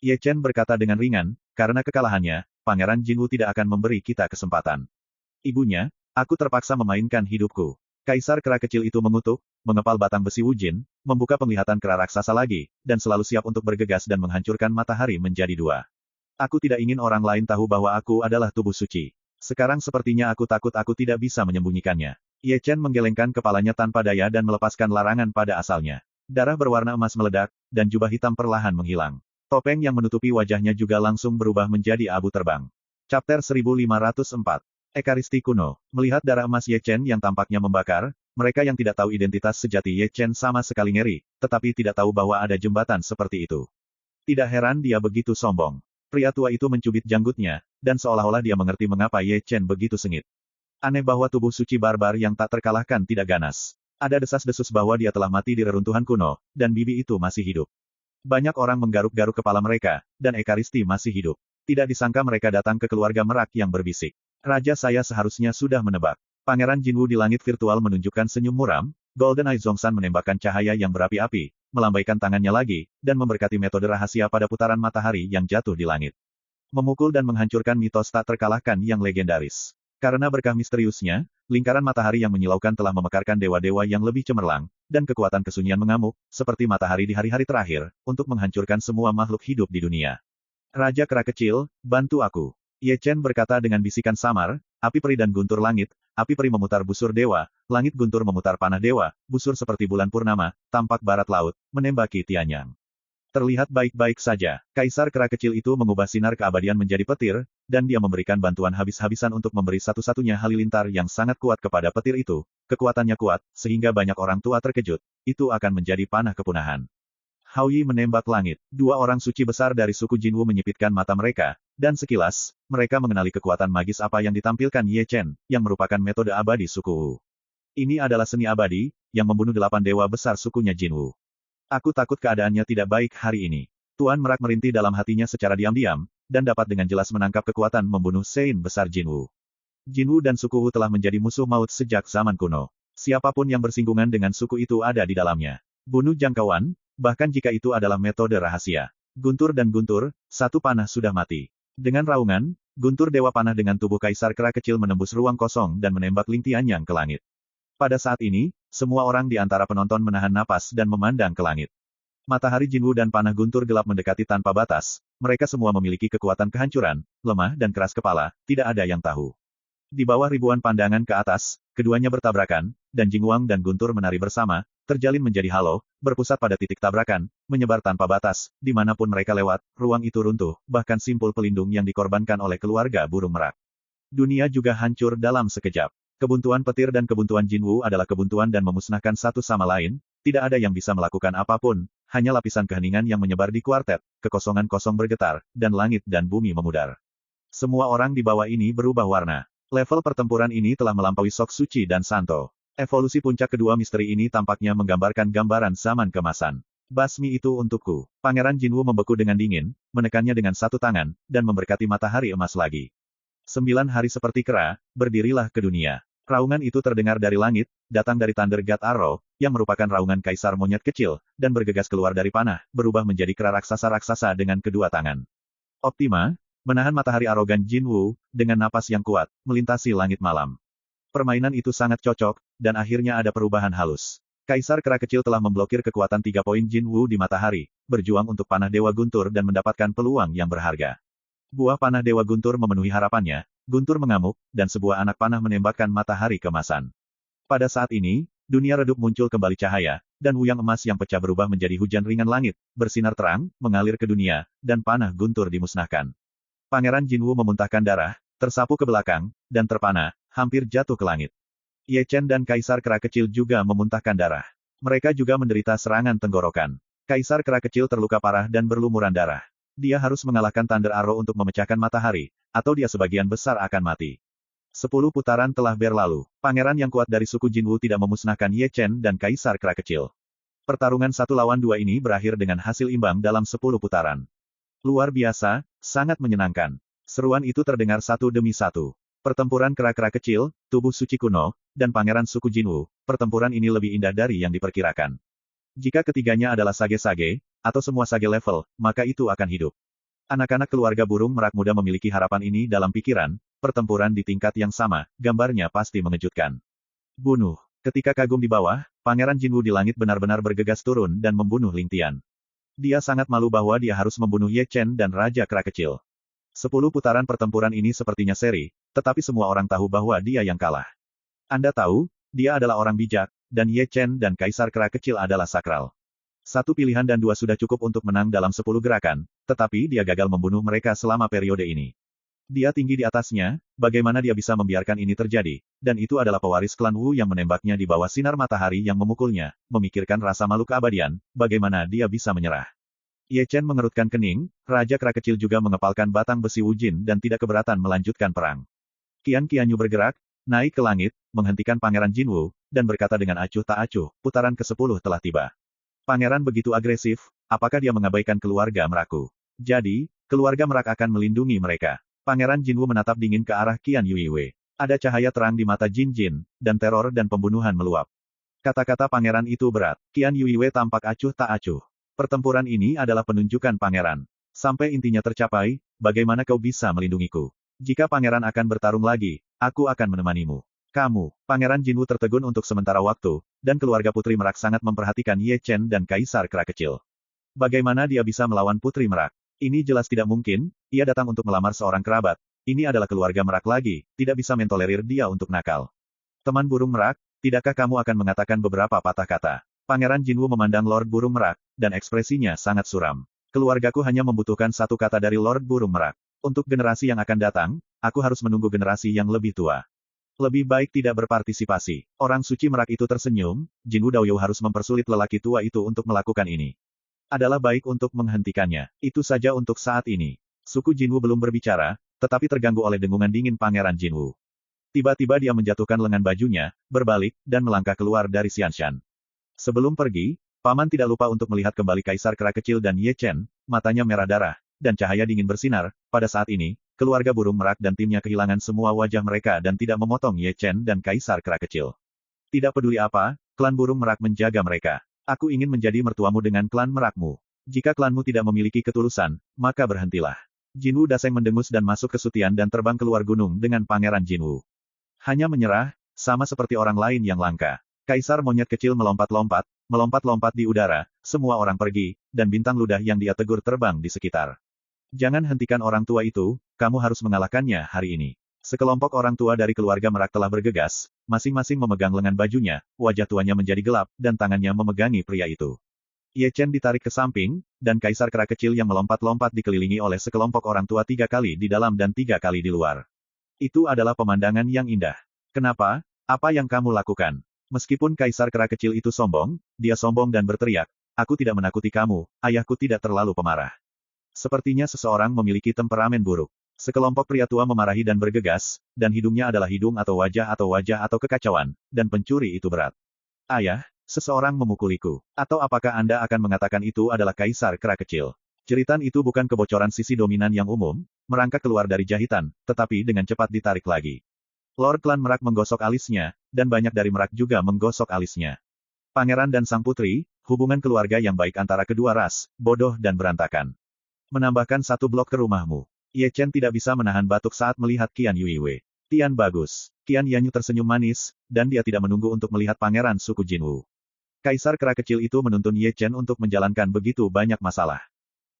Speaker 1: Ye Chen berkata dengan ringan, karena kekalahannya, Pangeran Jinwu tidak akan memberi kita kesempatan. Ibunya, aku terpaksa memainkan hidupku. Kaisar kera kecil itu mengutuk, mengepal batang besi wujin, membuka penglihatan kera raksasa lagi, dan selalu siap untuk bergegas dan menghancurkan matahari menjadi dua. Aku tidak ingin orang lain tahu bahwa aku adalah tubuh suci. Sekarang sepertinya aku takut aku tidak bisa menyembunyikannya. Ye Chen menggelengkan kepalanya tanpa daya dan melepaskan larangan pada asalnya. Darah berwarna emas meledak, dan jubah hitam perlahan menghilang. Topeng yang menutupi wajahnya juga langsung berubah menjadi abu terbang. Chapter 1504. Ekaristi kuno. Melihat darah emas Ye Chen yang tampaknya membakar, mereka yang tidak tahu identitas sejati Ye Chen sama sekali ngeri, tetapi tidak tahu bahwa ada jembatan seperti itu. Tidak heran dia begitu sombong. Pria tua itu mencubit janggutnya, dan seolah-olah dia mengerti mengapa Ye Chen begitu sengit. Aneh bahwa tubuh suci barbar yang tak terkalahkan tidak ganas. Ada desas-desus bahwa dia telah mati di reruntuhan kuno, dan bibi itu masih hidup. Banyak orang menggaruk-garuk kepala mereka, dan Ekaristi masih hidup. Tidak disangka mereka datang ke keluarga merak yang berbisik. Raja saya seharusnya sudah menebak. Pangeran Jinwu di langit virtual menunjukkan senyum muram, Golden Eye Zhongshan menembakkan cahaya yang berapi-api, melambaikan tangannya lagi, dan memberkati metode rahasia pada putaran matahari yang jatuh di langit. Memukul dan menghancurkan mitos tak terkalahkan yang legendaris. Karena berkah misteriusnya, lingkaran matahari yang menyilaukan telah memekarkan dewa-dewa yang lebih cemerlang, dan kekuatan kesunyian mengamuk, seperti matahari di hari-hari terakhir, untuk menghancurkan semua makhluk hidup di dunia. Raja kera kecil, bantu aku. Ye Chen berkata dengan bisikan samar, api peri dan guntur langit, api peri memutar busur dewa, langit guntur memutar panah dewa, busur seperti bulan purnama, tampak barat laut, menembaki Tianyang. Terlihat baik-baik saja. Kaisar kera kecil itu mengubah sinar keabadian menjadi petir, dan dia memberikan bantuan habis-habisan untuk memberi satu-satunya halilintar yang sangat kuat kepada petir itu. Kekuatannya kuat, sehingga banyak orang tua terkejut. Itu akan menjadi panah kepunahan. Hao Yi menembak langit. Dua orang suci besar dari suku Jinwu menyipitkan mata mereka, dan sekilas, mereka mengenali kekuatan magis apa yang ditampilkan Ye Chen, yang merupakan metode abadi suku Wu. Ini adalah seni abadi, yang membunuh 8 dewa besar sukunya Jinwu. Aku takut keadaannya tidak baik hari ini. Tuan Merak merintih dalam hatinya secara diam-diam, dan dapat dengan jelas menangkap kekuatan membunuh Sein besar Jinwu. Jinwu dan suku Wu telah menjadi musuh maut sejak zaman kuno. Siapapun yang bersinggungan dengan suku itu ada di dalamnya. Bunuh jangkauan, bahkan jika itu adalah metode rahasia. Guntur dan guntur, satu panah sudah mati. Dengan raungan, guntur dewa panah dengan tubuh kaisar kera kecil menembus ruang kosong dan menembak Ling Tianyang ke langit. Pada saat ini, semua orang di antara penonton menahan napas dan memandang ke langit. Matahari Jinwu dan panah guntur gelap mendekati tanpa batas, Mereka semua memiliki kekuatan kehancuran, lemah dan keras kepala, tidak ada yang tahu. Di bawah ribuan pandangan ke atas, keduanya bertabrakan, dan Jingwang dan Guntur menari bersama, terjalin menjadi halo, berpusat pada titik tabrakan, menyebar tanpa batas, dimanapun mereka lewat, ruang itu runtuh, bahkan simpul pelindung yang dikorbankan oleh keluarga burung merak. Dunia juga hancur dalam sekejap. Kebuntuan petir dan kebuntuan Jinwu adalah kebuntuan dan memusnahkan satu sama lain, tidak ada yang bisa melakukan apapun, hanya lapisan keheningan yang menyebar di kuartet, kekosongan kosong bergetar, dan langit dan bumi memudar. Semua orang di bawah ini berubah warna. Level pertempuran ini telah melampaui Sok Suci dan Santo. Evolusi puncak kedua misteri ini tampaknya menggambarkan gambaran zaman kemasan. Basmi itu untukku. Pangeran Jinwu membeku dengan dingin, menekannya dengan satu tangan, dan memberkati matahari emas lagi. 9 hari seperti kera, berdirilah ke dunia. Raungan itu terdengar dari langit, datang dari Thunder God Arrow, yang merupakan raungan kaisar monyet kecil, dan bergegas keluar dari panah, berubah menjadi kera raksasa-raksasa dengan kedua tangan. Optima, menahan matahari arogan Jinwu, dengan napas yang kuat, melintasi langit malam. Permainan itu sangat cocok, dan akhirnya ada perubahan halus. Kaisar kera kecil telah memblokir kekuatan 3 poin Jinwu di matahari, berjuang untuk panah Dewa Guntur dan mendapatkan peluang yang berharga. Buah panah Dewa Guntur memenuhi harapannya, Guntur mengamuk, dan sebuah anak panah menembakkan matahari kemasan. Pada saat ini, dunia redup muncul kembali cahaya, dan wuyang emas yang pecah berubah menjadi hujan ringan langit, bersinar terang, mengalir ke dunia, dan panah Guntur dimusnahkan. Pangeran Jinwu memuntahkan darah, tersapu ke belakang, dan terpana, hampir jatuh ke langit. Ye Chen dan Kaisar Kera Kecil juga memuntahkan darah. Mereka juga menderita serangan tenggorokan. Kaisar Kera Kecil terluka parah dan berlumuran darah. Dia harus mengalahkan Thunder Arrow untuk memecahkan matahari, atau dia sebagian besar akan mati. 10 putaran telah berlalu. Pangeran yang kuat dari suku Jinwu tidak memusnahkan Ye Chen dan Kaisar Kera Kecil. Pertarungan 1 lawan 2 ini berakhir dengan hasil imbang dalam 10 putaran. Luar biasa, sangat menyenangkan. Seruan itu terdengar satu demi satu. Pertempuran kera-kera kecil, tubuh suci kuno, dan pangeran suku Jinwu, pertempuran ini lebih indah dari yang diperkirakan. Jika ketiganya adalah sage-sage, atau semua sage level, maka itu akan hidup. Anak-anak keluarga burung merak muda memiliki harapan ini dalam pikiran, pertempuran di tingkat yang sama, gambarnya pasti mengejutkan. Bunuh. Ketika kagum di bawah, pangeran Jinwu di langit benar-benar bergegas turun dan membunuh Ling Tian. Dia sangat malu bahwa dia harus membunuh Ye Chen dan Raja Kera Kecil. 10 putaran pertempuran ini sepertinya seri, tetapi semua orang tahu bahwa dia yang kalah. Anda tahu, dia adalah orang bijak, dan Ye Chen dan Kaisar Kera Kecil adalah sakral. 1 pilihan dan 2 sudah cukup untuk menang dalam 10 gerakan, tetapi dia gagal membunuh mereka selama periode ini. Dia tinggi di atasnya, bagaimana dia bisa membiarkan ini terjadi, dan itu adalah pewaris klan Wu yang menembaknya di bawah sinar matahari yang memukulnya, memikirkan rasa malu keabadian, bagaimana dia bisa menyerah. Ye Chen mengerutkan kening, Raja Kera Kecil juga mengepalkan batang besi Wujin dan tidak keberatan melanjutkan perang. Qian Qianyu bergerak, naik ke langit, menghentikan Pangeran Jinwu, dan berkata dengan acuh tak acuh, putaran ke-10 telah tiba. Pangeran begitu agresif, apakah dia mengabaikan keluarga merakku? Jadi, keluarga merak akan melindungi mereka. Pangeran Jinwu menatap dingin ke arah Qian Yuiwei. Ada cahaya terang di mata Jin Jin, dan teror dan pembunuhan meluap. Kata-kata pangeran itu berat. Qian Yuiwei tampak acuh tak acuh. Pertempuran ini adalah penunjukan pangeran. Sampai intinya tercapai, bagaimana kau bisa melindungiku? Jika pangeran akan bertarung lagi, aku akan menemanimu. Kamu, Pangeran Jinwu tertegun untuk sementara waktu, dan keluarga Putri Merak sangat memperhatikan Ye Chen dan Kaisar Kera Kecil. Bagaimana dia bisa melawan Putri Merak? Ini jelas tidak mungkin, ia datang untuk melamar seorang kerabat. Ini adalah keluarga Merak lagi, tidak bisa mentolerir dia untuk nakal. Teman burung Merak, tidakkah kamu akan mengatakan beberapa patah kata? Pangeran Jinwu memandang Lord Burung Merak, dan ekspresinya sangat suram. Keluargaku hanya membutuhkan satu kata dari Lord Burung Merak. Untuk generasi yang akan datang, aku harus menunggu generasi yang lebih tua. Lebih baik tidak berpartisipasi. Orang suci Merak itu tersenyum, Jinwu Daoyu harus mempersulit lelaki tua itu untuk melakukan ini. Adalah baik untuk menghentikannya. Itu saja untuk saat ini. Suku Jinwu belum berbicara, tetapi terganggu oleh dengungan dingin Pangeran Jinwu. Tiba-tiba dia menjatuhkan lengan bajunya, berbalik, dan melangkah keluar dari Xianshan. Sebelum pergi, Paman tidak lupa untuk melihat kembali Kaisar Kera Kecil dan Ye Chen, matanya merah darah, dan cahaya dingin bersinar. Pada saat ini, keluarga burung Merak dan timnya kehilangan semua wajah mereka dan tidak memotong Ye Chen dan Kaisar Kera Kecil. Tidak peduli apa, klan burung Merak menjaga mereka. Aku ingin menjadi mertuamu dengan klan Merakmu. Jika klanmu tidak memiliki ketulusan, maka berhentilah. Jinwu Daseng mendengus dan masuk ke Sutian dan terbang keluar gunung dengan Pangeran Jinwu. Hanya menyerah, sama seperti orang lain yang langka. Kaisar monyet kecil melompat-lompat di udara, semua orang pergi, dan bintang ludah yang dia tegur terbang di sekitar. Jangan hentikan orang tua itu, kamu harus mengalahkannya hari ini. Sekelompok orang tua dari keluarga Merak telah bergegas, masing-masing memegang lengan bajunya, wajah tuanya menjadi gelap, dan tangannya memegangi pria itu. Ye Chen ditarik ke samping, dan Kaisar Kera kecil yang melompat-lompat dikelilingi oleh sekelompok orang tua 3 kali di dalam dan 3 kali di luar. Itu adalah pemandangan yang indah. Kenapa? Apa yang kamu lakukan? Meskipun Kaisar Kera kecil itu sombong, dia sombong dan berteriak, aku tidak menakuti kamu, ayahku tidak terlalu pemarah. Sepertinya seseorang memiliki temperamen buruk. Sekelompok pria tua memarahi dan bergegas, dan hidungnya adalah hidung atau wajah atau kekacauan, dan pencuri itu berat. Ayah, seseorang memukuliku. Atau apakah Anda akan mengatakan itu adalah Kaisar Kera kecil? Jeritan itu bukan kebocoran sisi dominan yang umum, merangkak keluar dari jahitan, tetapi dengan cepat ditarik lagi. Lord Klan Merak menggosok alisnya, dan banyak dari Merak juga menggosok alisnya. Pangeran dan sang putri, hubungan keluarga yang baik antara kedua ras, bodoh dan berantakan. Menambahkan 1 blok ke rumahmu. Ye Chen tidak bisa menahan batuk saat melihat Qian Yuiwei. Tian bagus. Qian Yanyu tersenyum manis, dan dia tidak menunggu untuk melihat pangeran suku Jinwu. Kaisar Kera kecil itu menuntun Ye Chen untuk menjalankan begitu banyak masalah.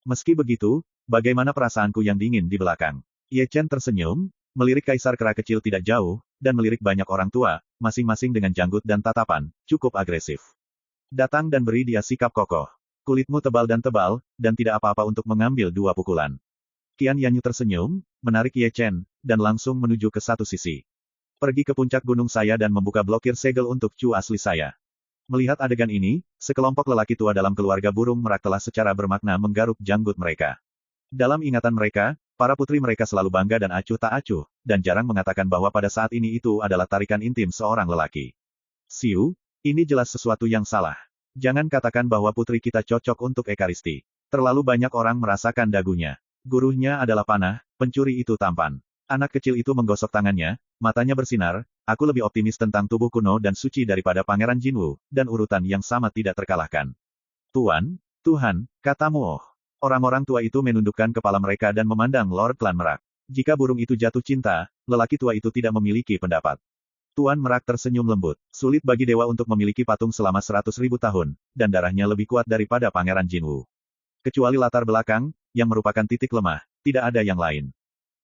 Speaker 1: Meski begitu, bagaimana perasaanku yang dingin di belakang? Ye Chen tersenyum, melirik Kaisar Kera kecil tidak jauh, dan melirik banyak orang tua, masing-masing dengan janggut dan tatapan, cukup agresif. Datang dan beri dia sikap kokoh. Kulitmu tebal dan tidak apa-apa untuk mengambil 2 pukulan. Qian Yanyu tersenyum, menarik Ye Chen, dan langsung menuju ke satu sisi. Pergi ke puncak gunung saya dan membuka blokir segel untuk Chu asli saya. Melihat adegan ini, sekelompok lelaki tua dalam keluarga burung Merak telah secara bermakna menggaruk janggut mereka. Dalam ingatan mereka, para putri mereka selalu bangga dan acuh tak acuh, dan jarang mengatakan bahwa pada saat ini itu adalah tarikan intim seorang lelaki. Siu, ini jelas sesuatu yang salah. Jangan katakan bahwa putri kita cocok untuk Ekaristi. Terlalu banyak orang merasakan dagunya. Gurunya adalah panah, pencuri itu tampan. Anak kecil itu menggosok tangannya, matanya bersinar, aku lebih optimis tentang tubuh kuno dan suci daripada Pangeran Jinwu, dan urutan yang sama tidak terkalahkan. Tuhan, katamu oh. Orang-orang tua itu menundukkan kepala mereka dan memandang Lord Klan Merak. Jika burung itu jatuh cinta, lelaki tua itu tidak memiliki pendapat. Tuan Merak tersenyum lembut. Sulit bagi dewa untuk memiliki patung selama 100.000 tahun, dan darahnya lebih kuat daripada Pangeran Jinwu. Kecuali latar belakang, yang merupakan titik lemah, tidak ada yang lain.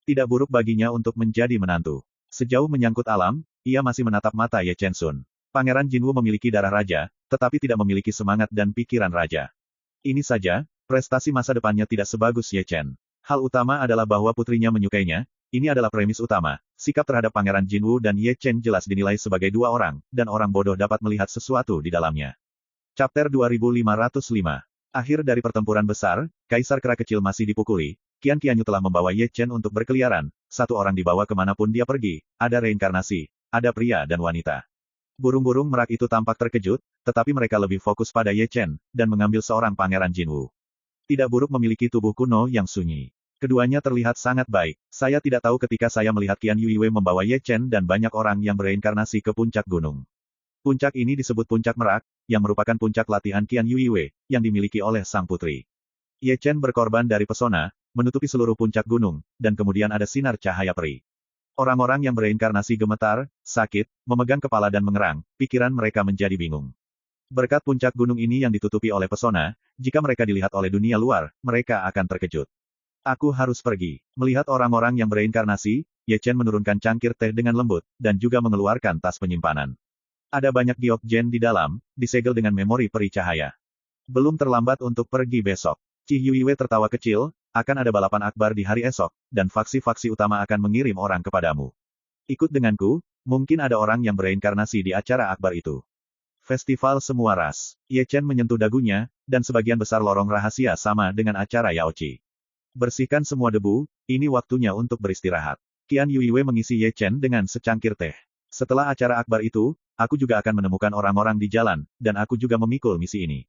Speaker 1: Tidak buruk baginya untuk menjadi menantu. Sejauh menyangkut alam, ia masih menatap mata Ye Chen Sun. Pangeran Jinwu memiliki darah raja, tetapi tidak memiliki semangat dan pikiran raja. Ini saja, prestasi masa depannya tidak sebagus Ye Chen. Hal utama adalah bahwa putrinya menyukainya. Ini adalah premis utama. Sikap terhadap Pangeran Jinwu dan Ye Chen jelas dinilai sebagai 2 orang, dan orang bodoh dapat melihat sesuatu di dalamnya. Chapter 2505. Akhir dari pertempuran besar, Kaisar Kera kecil masih dipukuli. Qian Qianyu telah membawa Ye Chen untuk berkeliaran. 1 orang dibawa kemanapun dia pergi. Ada reinkarnasi, ada pria dan wanita. Burung-burung Merak itu tampak terkejut, tetapi mereka lebih fokus pada Ye Chen, dan mengambil seorang Pangeran Jinwu. Tidak buruk memiliki tubuh kuno yang sunyi. Keduanya terlihat sangat baik. Saya tidak tahu ketika saya melihat Qian Yuiwei membawa Ye Chen dan banyak orang yang bereinkarnasi ke puncak gunung. Puncak ini disebut Puncak Merak, yang merupakan puncak latihan Qian Yuiwei, yang dimiliki oleh sang putri. Ye Chen berkorban dari pesona, menutupi seluruh puncak gunung, dan kemudian ada sinar cahaya peri. Orang-orang yang bereinkarnasi gemetar, sakit, memegang kepala dan mengerang, pikiran mereka menjadi bingung. Berkat puncak gunung ini yang ditutupi oleh pesona, jika mereka dilihat oleh dunia luar, mereka akan terkejut. Aku harus pergi. Melihat orang-orang yang bereinkarnasi, Ye Chen menurunkan cangkir teh dengan lembut, dan juga mengeluarkan tas penyimpanan. Ada banyak giok gen di dalam, disegel dengan memori peri cahaya. Belum terlambat untuk pergi besok. Qi Yuiwei tertawa kecil, akan ada balapan akbar di hari esok, dan faksi-faksi utama akan mengirim orang kepadamu. Ikut denganku, mungkin ada orang yang bereinkarnasi di acara akbar itu. Festival semua ras. Ye Chen menyentuh dagunya, dan sebagian besar lorong rahasia sama dengan acara Yaoqi. Bersihkan semua debu, ini waktunya untuk beristirahat. Qian Yuiwei mengisi Ye Chen dengan secangkir teh. Setelah acara akbar itu, aku juga akan menemukan orang-orang di jalan, dan aku juga memikul misi ini.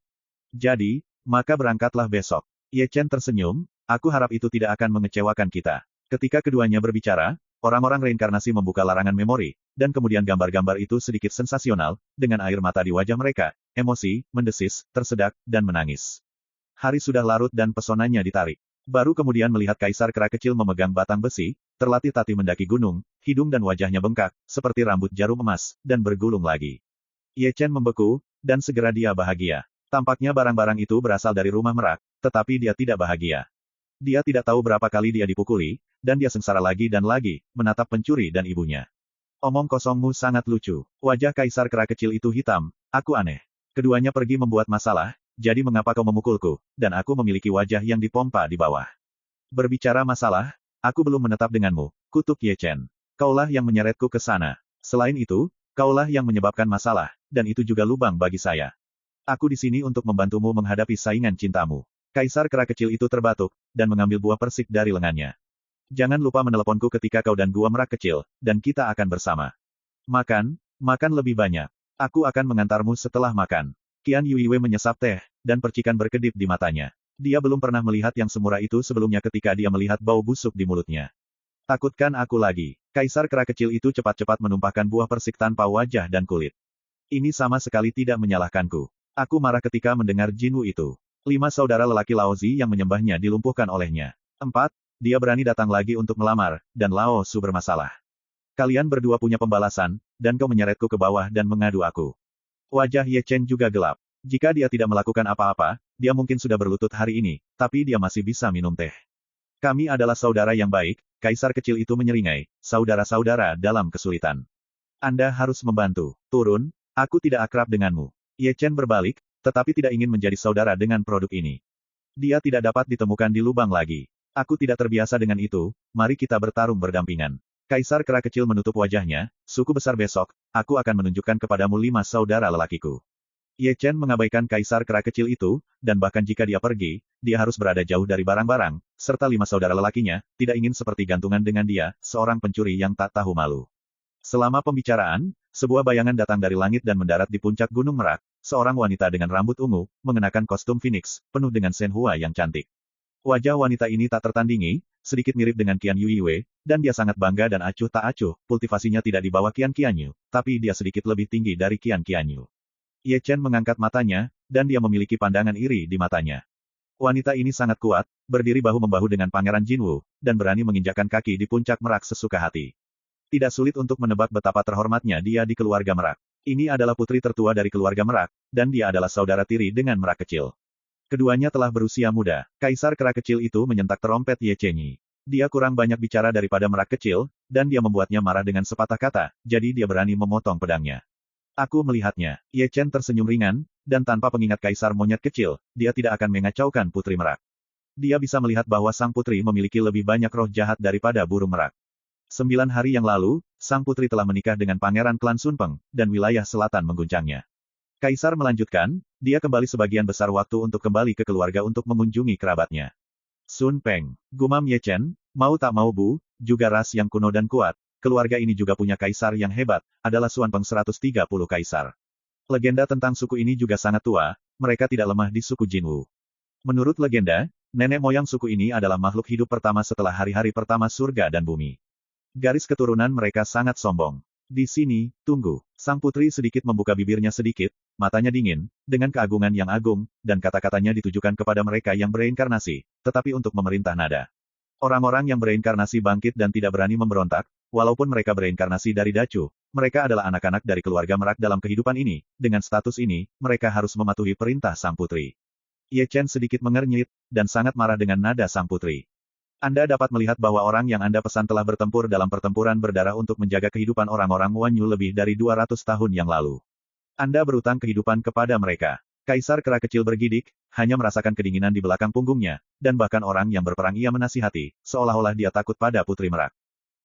Speaker 1: Jadi, maka berangkatlah besok. Ye Chen tersenyum, aku harap itu tidak akan mengecewakan kita. Ketika keduanya berbicara, orang-orang reinkarnasi membuka larangan memori, dan kemudian gambar-gambar itu sedikit sensasional, dengan air mata di wajah mereka, emosi, mendesis, tersedak, dan menangis. Hari sudah larut dan pesonanya ditarik. Baru kemudian melihat Kaisar Kera kecil memegang batang besi, terlatih-tatih mendaki gunung, hidung dan wajahnya bengkak, seperti rambut jarum emas, dan bergulung lagi. Ye Chen membeku, dan segera dia bahagia. Tampaknya barang-barang itu berasal dari rumah Merak, tetapi dia tidak bahagia. Dia tidak tahu berapa kali dia dipukuli, dan dia sengsara lagi dan lagi, menatap pencuri dan ibunya. Omong kosongmu sangat lucu. Wajah kaisar kera kecil itu hitam, aku aneh. Keduanya pergi membuat masalah, jadi mengapa kau memukulku, dan aku memiliki wajah yang dipompa di bawah. Berbicara masalah, aku belum menetap denganmu, kutuk Ye Chen. Kaulah yang menyeretku ke sana. Selain itu, kaulah yang menyebabkan masalah, dan itu juga lubang bagi saya. Aku di sini untuk membantumu menghadapi saingan cintamu. Kaisar kera kecil itu terbatuk, dan mengambil buah persik dari lengannya. Jangan lupa meneleponku ketika kau dan gua merak kecil, dan kita akan bersama. Makan, makan lebih banyak. Aku akan mengantarmu setelah makan. Qian Yuiwei menyesap teh, dan percikan berkedip di matanya. Dia belum pernah melihat yang semurah itu sebelumnya ketika dia melihat bau busuk di mulutnya. Takutkan aku lagi. Kaisar kera kecil itu cepat-cepat menumpahkan buah persik tanpa wajah dan kulit. Ini sama sekali tidak menyalahkanku. Aku marah ketika mendengar Jinwu itu. 5 saudara lelaki Laozi yang menyembahnya dilumpuhkan olehnya. 4. Dia berani datang lagi untuk melamar, dan Lao Su bermasalah. Kalian berdua punya pembalasan, dan kau menyeretku ke bawah dan mengadu aku. Wajah Ye Chen juga gelap. Jika dia tidak melakukan apa-apa, dia mungkin sudah berlutut hari ini, tapi dia masih bisa minum teh. Kami adalah saudara yang baik, kaisar kecil itu menyeringai, saudara-saudara dalam kesulitan. Anda harus membantu. Turun, aku tidak akrab denganmu. Ye Chen berbalik, tetapi tidak ingin menjadi saudara dengan produk ini. Dia tidak dapat ditemukan di lubang lagi. Aku tidak terbiasa dengan itu, mari kita bertarung berdampingan. Kaisar kera kecil menutup wajahnya, suku besar besok, aku akan menunjukkan kepadamu 5 saudara lelakiku. Ye Chen mengabaikan kaisar kera kecil itu, dan bahkan jika dia pergi, dia harus berada jauh dari barang-barang, serta 5 saudara lelakinya, tidak ingin seperti gantungan dengan dia, seorang pencuri yang tak tahu malu. Selama pembicaraan, sebuah bayangan datang dari langit dan mendarat di puncak Gunung Merak, seorang wanita dengan rambut ungu, mengenakan kostum Phoenix, penuh dengan Shenhua yang cantik. Wajah wanita ini tak tertandingi, sedikit mirip dengan Qian Yuiwei, dan dia sangat bangga dan acuh tak acuh, kultivasinya tidak di bawah Qian Qianyu, tapi dia sedikit lebih tinggi dari Qian Qianyu. Ye Chen mengangkat matanya, dan dia memiliki pandangan iri di matanya. Wanita ini sangat kuat, berdiri bahu-membahu dengan Pangeran Jinwu, dan berani menginjakkan kaki di puncak Merak sesuka hati. Tidak sulit untuk menebak betapa terhormatnya dia di keluarga Merak. Ini adalah putri tertua dari keluarga Merak, dan dia adalah saudara tiri dengan Merak kecil. Keduanya telah berusia muda. Kaisar kera kecil itu menyentak terompet Ye Chenyi. Dia kurang banyak bicara daripada Merak kecil, dan dia membuatnya marah dengan sepatah kata, jadi dia berani memotong pedangnya. Aku melihatnya. Ye Chen tersenyum ringan, dan tanpa pengingat kaisar monyet kecil, dia tidak akan mengacaukan putri Merak. Dia bisa melihat bahwa sang putri memiliki lebih banyak roh jahat daripada burung merak. 9 hari yang lalu, sang putri telah menikah dengan pangeran klan Sunpeng, dan wilayah selatan mengguncangnya. Kaisar melanjutkan, dia kembali sebagian besar waktu untuk kembali ke keluarga untuk mengunjungi kerabatnya. Sun Peng, gumam Ye Chen, mau tak mau Bu, juga ras yang kuno dan kuat, keluarga ini juga punya kaisar yang hebat, adalah Suan Peng 130 kaisar. Legenda tentang suku ini juga sangat tua, mereka tidak lemah di suku Jinwu. Menurut legenda, nenek moyang suku ini adalah makhluk hidup pertama setelah hari-hari pertama surga dan bumi. Garis keturunan mereka sangat sombong. Di sini, tunggu. Sang putri sedikit membuka bibirnya sedikit, matanya dingin, dengan keagungan yang agung, dan kata-katanya ditujukan kepada mereka yang bereinkarnasi, tetapi untuk memerintah nada. Orang-orang yang bereinkarnasi bangkit dan tidak berani memberontak, walaupun mereka bereinkarnasi dari Dacu, mereka adalah anak-anak dari keluarga Merak dalam kehidupan ini, dengan status ini, mereka harus mematuhi perintah sang putri. Ye Chen sedikit mengernyit, dan sangat marah dengan nada sang putri. Anda dapat melihat bahwa orang yang Anda pesan telah bertempur dalam pertempuran berdarah untuk menjaga kehidupan orang-orang Wanyu lebih dari 200 tahun yang lalu. Anda berutang kehidupan kepada mereka. Kaisar kera kecil bergidik, hanya merasakan kedinginan di belakang punggungnya, dan bahkan orang yang berperang ia menasihati, seolah-olah dia takut pada putri Merak.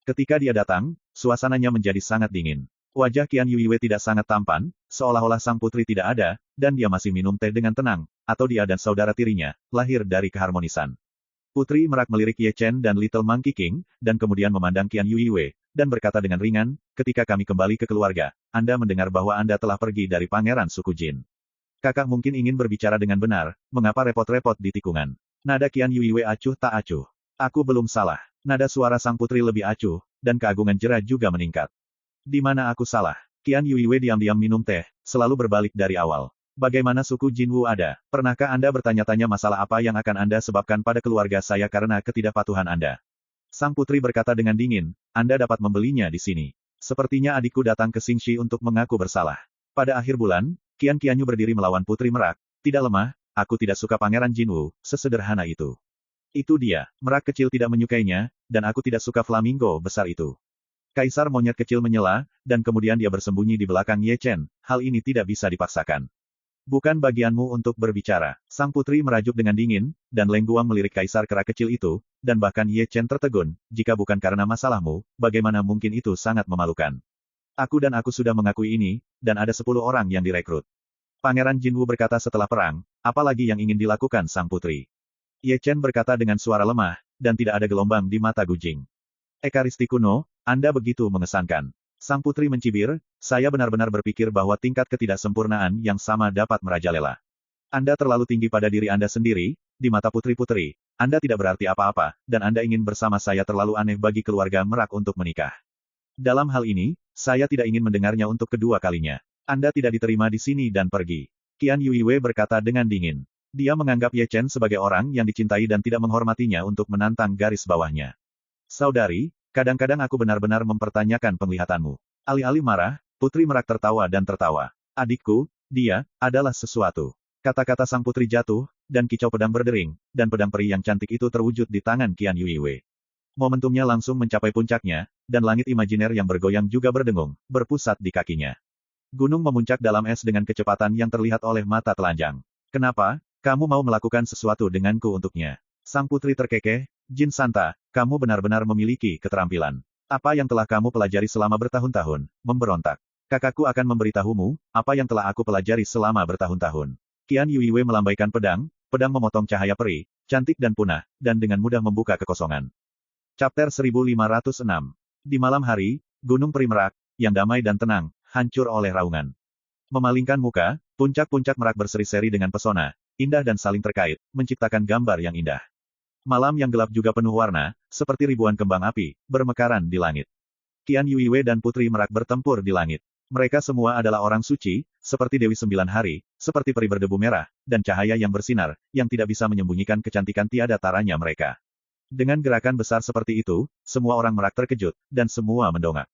Speaker 1: Ketika dia datang, suasananya menjadi sangat dingin. Wajah Qian Yuiwei tidak sangat tampan, seolah-olah sang putri tidak ada, dan dia masih minum teh dengan tenang, atau dia dan saudara tirinya, lahir dari keharmonisan. Putri Merak melirik Ye Chen dan Little Monkey King, dan kemudian memandang Qian Yuiwei, dan berkata dengan ringan, ketika kami kembali ke keluarga, Anda mendengar bahwa Anda telah pergi dari pangeran suku Jin. Kakak mungkin ingin berbicara dengan benar, mengapa repot-repot di tikungan? Nada Qian Yuiwei acuh tak acuh. Aku belum salah. Nada suara sang putri lebih acuh, dan keagungan jera juga meningkat. Di mana aku salah? Qian Yuiwei diam-diam minum teh, selalu berbalik dari awal. Bagaimana suku Jinwu ada? Pernahkah Anda bertanya-tanya masalah apa yang akan Anda sebabkan pada keluarga saya karena ketidakpatuhan Anda? Sang putri berkata dengan dingin, Anda dapat membelinya di sini. Sepertinya adikku datang ke Xingxi untuk mengaku bersalah. Pada akhir bulan, Qian Qianyu berdiri melawan putri Merak. Tidak lemah, aku tidak suka pangeran Jinwu, sesederhana itu. Itu dia, merak kecil tidak menyukainya, dan aku tidak suka flamingo besar itu. Kaisar monyet kecil menyela, dan kemudian dia bersembunyi di belakang Ye Chen. Hal ini tidak bisa dipaksakan. Bukan bagianmu untuk berbicara. Sang putri merajuk dengan dingin, dan Leng Guang melirik kaisar kera kecil itu, dan bahkan Ye Chen tertegun, jika bukan karena masalahmu, bagaimana mungkin itu sangat memalukan. Aku sudah mengakui ini, dan ada 10 orang yang direkrut. Pangeran Jinwu berkata setelah perang, apalagi yang ingin dilakukan sang putri. Ye Chen berkata dengan suara lemah, dan tidak ada gelombang di mata Gu Jing. Ekaristi kuno, Anda begitu mengesankan. Sang putri mencibir, saya benar-benar berpikir bahwa tingkat ketidaksempurnaan yang sama dapat merajalela. Anda terlalu tinggi pada diri Anda sendiri, di mata putri-putri, Anda tidak berarti apa-apa, dan Anda ingin bersama saya terlalu aneh bagi keluarga merak untuk menikah. Dalam hal ini, saya tidak ingin mendengarnya untuk kedua kalinya. Anda tidak diterima di sini dan pergi. Qian Yuiwei berkata dengan dingin. Dia menganggap Ye Chen sebagai orang yang dicintai dan tidak menghormatinya untuk menantang garis bawahnya. Saudari, kadang-kadang aku benar-benar mempertanyakan penglihatanmu. Alih-alih marah, putri merak tertawa dan tertawa. Adikku, dia adalah sesuatu. Kata-kata sang putri jatuh, dan kicau pedang berdering, dan pedang peri yang cantik itu terwujud di tangan Qian Yuiwei. Momentumnya langsung mencapai puncaknya, dan langit imajiner yang bergoyang juga berdengung, berpusat di kakinya. Gunung memuncak dalam es dengan kecepatan yang terlihat oleh mata telanjang. Kenapa, kamu mau melakukan sesuatu denganku untuknya? Sang putri terkekeh, Jin Santa, kamu benar-benar memiliki keterampilan. Apa yang telah kamu pelajari selama bertahun-tahun? Memberontak. Kakakku akan memberitahumu, apa yang telah aku pelajari selama bertahun-tahun. Qian Yuiwei melambaikan pedang, pedang memotong cahaya peri, cantik dan punah, dan dengan mudah membuka kekosongan. Chapter 1506. Di malam hari, Gunung Peri Merak, yang damai dan tenang, hancur oleh raungan. Memalingkan muka, puncak-puncak merak berseri-seri dengan pesona, indah dan saling terkait, menciptakan gambar yang indah. Malam yang gelap juga penuh warna, seperti ribuan kembang api, bermekaran di langit. Qian Yuiwei dan Putri Merak bertempur di langit. Mereka semua adalah orang suci, seperti Dewi Sembilan Hari, seperti peri berdebu merah, dan cahaya yang bersinar, yang tidak bisa menyembunyikan kecantikan tiada taranya mereka. Dengan gerakan besar seperti itu, semua orang Merak terkejut, dan semua mendongak.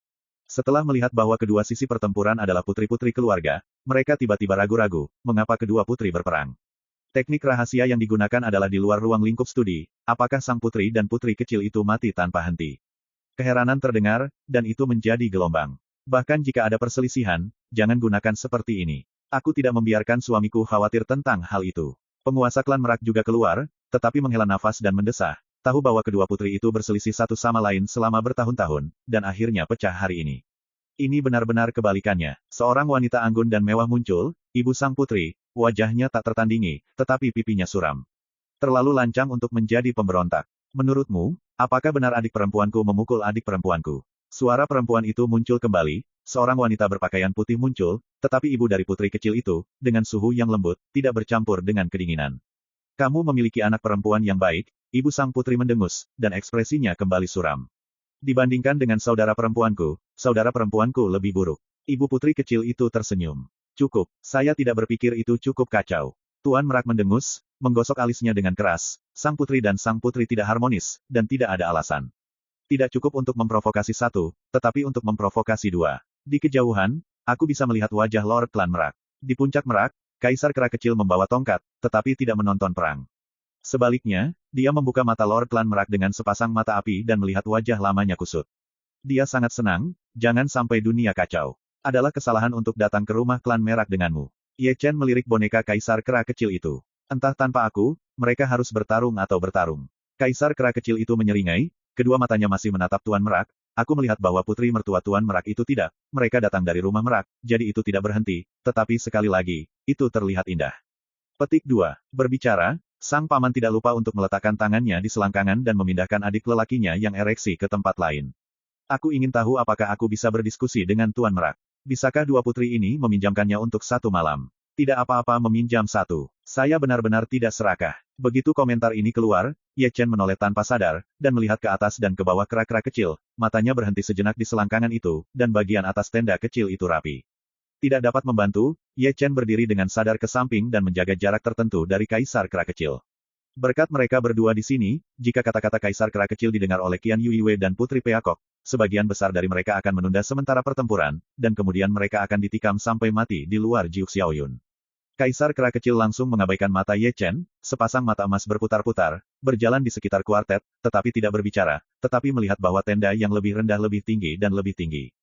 Speaker 1: Setelah melihat bahwa kedua sisi pertempuran adalah putri-putri keluarga, mereka tiba-tiba ragu-ragu, mengapa kedua putri berperang. Teknik rahasia yang digunakan adalah di luar ruang lingkup studi, apakah sang putri dan putri kecil itu mati tanpa henti. Keheranan terdengar, dan itu menjadi gelombang. Bahkan jika ada perselisihan, jangan gunakan seperti ini. Aku tidak membiarkan suamiku khawatir tentang hal itu. Penguasa klan Merak juga keluar, tetapi menghela nafas dan mendesah, tahu bahwa kedua putri itu berselisih satu sama lain selama bertahun-tahun, dan akhirnya pecah hari ini. Ini benar-benar kebalikannya. Seorang wanita anggun dan mewah muncul, ibu sang putri, wajahnya tak tertandingi, tetapi pipinya suram. Terlalu lancang untuk menjadi pemberontak. Menurutmu, apakah benar adik perempuanku memukul adik perempuanku? Suara perempuan itu muncul kembali, seorang wanita berpakaian putih muncul, tetapi ibu dari putri kecil itu, dengan suhu yang lembut, tidak bercampur dengan kedinginan. Kamu memiliki anak perempuan yang baik, ibu sang putri mendengus, dan ekspresinya kembali suram. Dibandingkan dengan saudara perempuanku lebih buruk. Ibu putri kecil itu tersenyum. Cukup, saya tidak berpikir itu cukup kacau. Tuan Merak mendengus, menggosok alisnya dengan keras, sang putri dan sang putri tidak harmonis, dan tidak ada alasan. Tidak cukup untuk memprovokasi satu, tetapi untuk memprovokasi dua. Di kejauhan, aku bisa melihat wajah Lord Klan Merak. Di puncak Merak, Kaisar Kera kecil membawa tongkat, tetapi tidak menonton perang. Sebaliknya, dia membuka mata Lord Klan Merak dengan sepasang mata api dan melihat wajah lamanya kusut. Dia sangat senang, jangan sampai dunia kacau. Adalah kesalahan untuk datang ke rumah Klan Merak denganmu. Ye Chen melirik boneka Kaisar Kera kecil itu. Entah tanpa aku, mereka harus bertarung atau bertarung. Kaisar Kera kecil itu menyeringai, kedua matanya masih menatap Tuan Merak. Aku melihat bahwa putri mertua Tuan Merak itu tidak, mereka datang dari rumah Merak, jadi itu tidak berhenti, tetapi sekali lagi, itu terlihat indah. Petik 2. Berbicara, sang paman tidak lupa untuk meletakkan tangannya di selangkangan dan memindahkan adik lelakinya yang ereksi ke tempat lain. Aku ingin tahu apakah aku bisa berdiskusi dengan Tuan Merak. Bisakah dua putri ini meminjamkannya untuk satu malam? Tidak apa-apa meminjam satu. Saya benar-benar tidak serakah. Begitu komentar ini keluar, Ye Chen menoleh tanpa sadar, dan melihat ke atas dan ke bawah kera-kera kecil, matanya berhenti sejenak di selangkangan itu, dan bagian atas tenda kecil itu rapi. Tidak dapat membantu, Ye Chen berdiri dengan sadar ke samping dan menjaga jarak tertentu dari Kaisar Kera Kecil. Berkat mereka berdua di sini, jika kata-kata Kaisar Kera Kecil didengar oleh Qian Yuiwei dan Putri Peacock, sebagian besar dari mereka akan menunda sementara pertempuran, dan kemudian mereka akan ditikam sampai mati di luar Jiu Xiaoyun. Kaisar Kera Kecil langsung mengabaikan mata Ye Chen, sepasang mata emas berputar-putar, berjalan di sekitar kuartet, tetapi tidak berbicara, tetapi melihat bahwa tenda yang lebih rendah lebih tinggi dan lebih tinggi.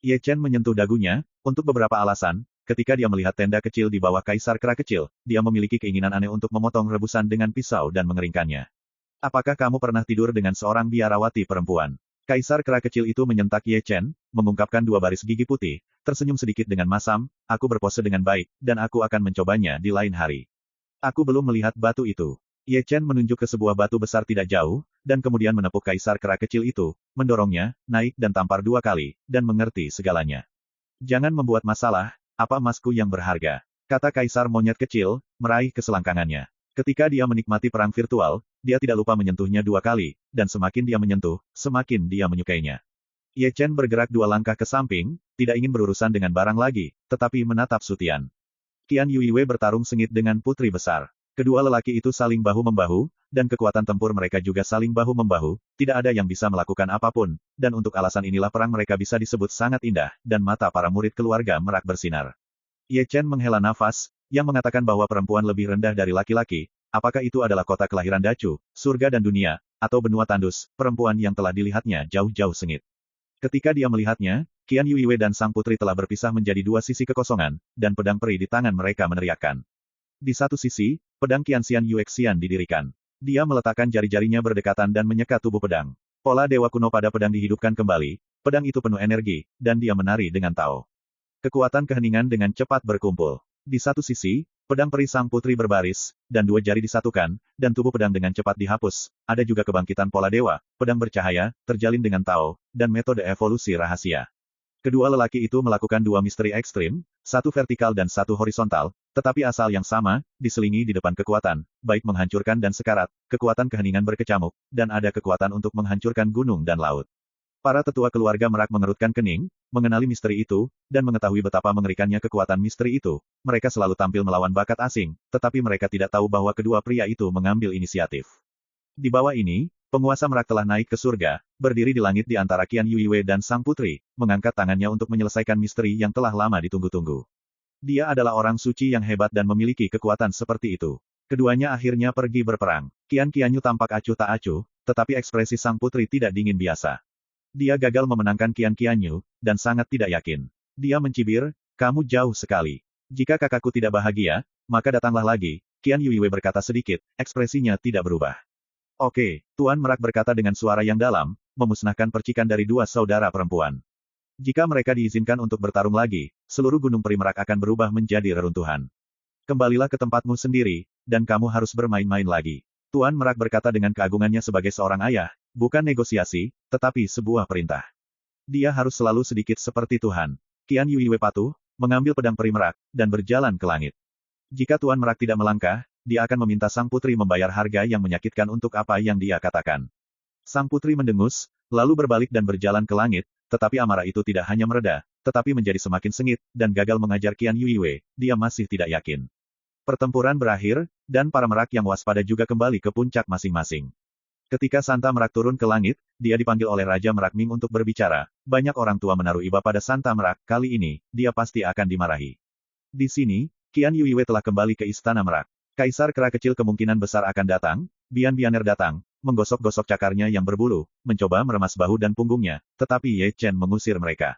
Speaker 1: Ye Chen menyentuh dagunya, untuk beberapa alasan, ketika dia melihat tenda kecil di bawah Kaisar Kera Kecil, dia memiliki keinginan aneh untuk memotong rebusan dengan pisau dan mengeringkannya. Apakah kamu pernah tidur dengan seorang biarawati perempuan? Kaisar Kera Kecil itu menyentak Ye Chen, mengungkapkan dua baris gigi putih, tersenyum sedikit dengan masam, aku berpose dengan baik, dan aku akan mencobanya di lain hari. Aku belum melihat batu itu. Ye Chen menunjuk ke sebuah batu besar tidak jauh, dan kemudian menepuk Kaisar Kera Kecil itu, mendorongnya, naik dan tampar dua kali, dan mengerti segalanya. Jangan membuat masalah, apa emasku yang berharga? Kata Kaisar Monyet Kecil, meraih keselangkangannya. Ketika dia menikmati perang virtual, dia tidak lupa menyentuhnya dua kali, dan semakin dia menyentuh, semakin dia menyukainya. Ye Chen bergerak dua langkah ke samping, tidak ingin berurusan dengan barang lagi, tetapi menatap Sutian. Qian Yuiwei bertarung sengit dengan putri besar. Kedua lelaki itu saling bahu-membahu, dan kekuatan tempur mereka juga saling bahu-membahu, tidak ada yang bisa melakukan apapun, dan untuk alasan inilah perang mereka bisa disebut sangat indah, dan mata para murid keluarga Merak bersinar. Ye Chen menghela nafas, yang mengatakan bahwa perempuan lebih rendah dari laki-laki, apakah itu adalah kota kelahiran Dacu, surga dan dunia, atau benua tandus, perempuan yang telah dilihatnya jauh-jauh sengit. Ketika dia melihatnya, Qian Yuiwei dan sang putri telah berpisah menjadi dua sisi kekosongan, dan pedang peri di tangan mereka meneriakkan. Di satu sisi, pedang Qianxian Yuexian didirikan. Dia meletakkan jari-jarinya berdekatan dan menyeka tubuh pedang. Pola dewa kuno pada pedang dihidupkan kembali, pedang itu penuh energi, dan dia menari dengan Tao. Kekuatan keheningan dengan cepat berkumpul. Di satu sisi, pedang peri sang putri berbaris, dan dua jari disatukan, dan tubuh pedang dengan cepat dihapus. Ada juga kebangkitan pola dewa, pedang bercahaya, terjalin dengan Tao, dan metode evolusi rahasia. Kedua lelaki itu melakukan dua misteri ekstrim, satu vertikal dan satu horizontal, tetapi asal yang sama, diselingi di depan kekuatan, baik menghancurkan dan sekarat, kekuatan keheningan berkecamuk, dan ada kekuatan untuk menghancurkan gunung dan laut. Para tetua keluarga Merak mengerutkan kening, mengenali misteri itu, dan mengetahui betapa mengerikannya kekuatan misteri itu. Mereka selalu tampil melawan bakat asing, tetapi mereka tidak tahu bahwa kedua pria itu mengambil inisiatif. Di bawah ini, penguasa Merak telah naik ke surga, berdiri di langit di antara Qian Yuiwei dan sang putri, mengangkat tangannya untuk menyelesaikan misteri yang telah lama ditunggu-tunggu. Dia adalah orang suci yang hebat dan memiliki kekuatan seperti itu. Keduanya akhirnya pergi berperang. Qian Qianyu tampak acuh tak acuh, tetapi ekspresi sang putri tidak dingin biasa. Dia gagal memenangkan Qian Qianyu, dan sangat tidak yakin. Dia mencibir, kamu jauh sekali. Jika kakakku tidak bahagia, maka datanglah lagi. Qian Yuiwei berkata sedikit, ekspresinya tidak berubah. Oke, Tuan Merak berkata dengan suara yang dalam, memusnahkan percikan dari dua saudara perempuan. Jika mereka diizinkan untuk bertarung lagi, seluruh gunung peri Merak akan berubah menjadi reruntuhan. Kembalilah ke tempatmu sendiri, dan kamu harus bermain-main lagi. Tuan Merak berkata dengan keagungannya sebagai seorang ayah, bukan negosiasi, tetapi sebuah perintah. Dia harus selalu sedikit seperti Tuhan. Qian Yuiwei patuh, mengambil pedang peri Merak, dan berjalan ke langit. Jika Tuan Merak tidak melangkah, dia akan meminta sang putri membayar harga yang menyakitkan untuk apa yang dia katakan. Sang putri mendengus, lalu berbalik dan berjalan ke langit, tetapi amarah itu tidak hanya mereda, tetapi menjadi semakin sengit, dan gagal mengajar Qian Yuiwei, dia masih tidak yakin. Pertempuran berakhir, dan para Merak yang waspada juga kembali ke puncak masing-masing. Ketika Santa Merak turun ke langit, dia dipanggil oleh Raja Merak Ming untuk berbicara. Banyak orang tua menaruh iba pada Santa Merak, kali ini, dia pasti akan dimarahi. Di sini, Qian Yuiwei telah kembali ke Istana Merak. Kaisar Kera Kecil kemungkinan besar akan datang, Bian Bianer datang, menggosok-gosok cakarnya yang berbulu, mencoba meremas bahu dan punggungnya, tetapi Ye Chen mengusir mereka.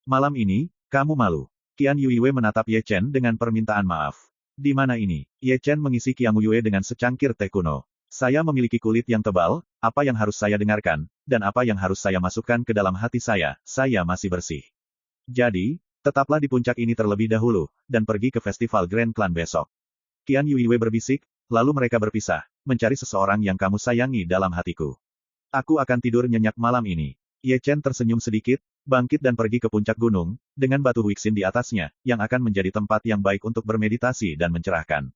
Speaker 1: Malam ini, kamu malu. Qian Yuiwei menatap Ye Chen dengan permintaan maaf. Di mana ini? Ye Chen mengisi Qian Yuiwei dengan secangkir teh kuno. Saya memiliki kulit yang tebal, apa yang harus saya dengarkan, dan apa yang harus saya masukkan ke dalam hati saya masih bersih. Jadi, tetaplah di puncak ini terlebih dahulu, dan pergi ke festival Grand Clan besok. Qian Yuiwei berbisik, lalu mereka berpisah, mencari seseorang yang kamu sayangi dalam hatiku. Aku akan tidur nyenyak malam ini. Ye Chen tersenyum sedikit, bangkit dan pergi ke puncak gunung, dengan batu Huixin di atasnya, yang akan menjadi tempat yang baik untuk bermeditasi dan mencerahkan.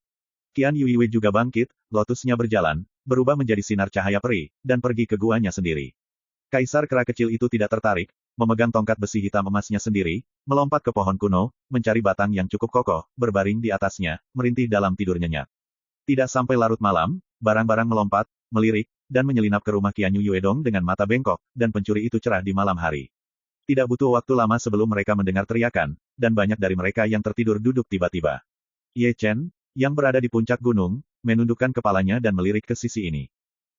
Speaker 1: Qian Yuiwei juga bangkit, lotusnya berjalan, berubah menjadi sinar cahaya peri, dan pergi ke guanya sendiri. Kaisar Kera Kecil itu tidak tertarik, memegang tongkat besi hitam emasnya sendiri, melompat ke pohon kuno, mencari batang yang cukup kokoh, berbaring di atasnya, merintih dalam tidur nyenyak. Tidak sampai larut malam, barang-barang melompat, melirik, dan menyelinap ke rumah Qian Yuedong dengan mata bengkok, dan pencuri itu cerah di malam hari. Tidak butuh waktu lama sebelum mereka mendengar teriakan, dan banyak dari mereka yang tertidur duduk tiba-tiba. Ye Chen, yang berada di puncak gunung, menundukkan kepalanya dan melirik ke sisi ini.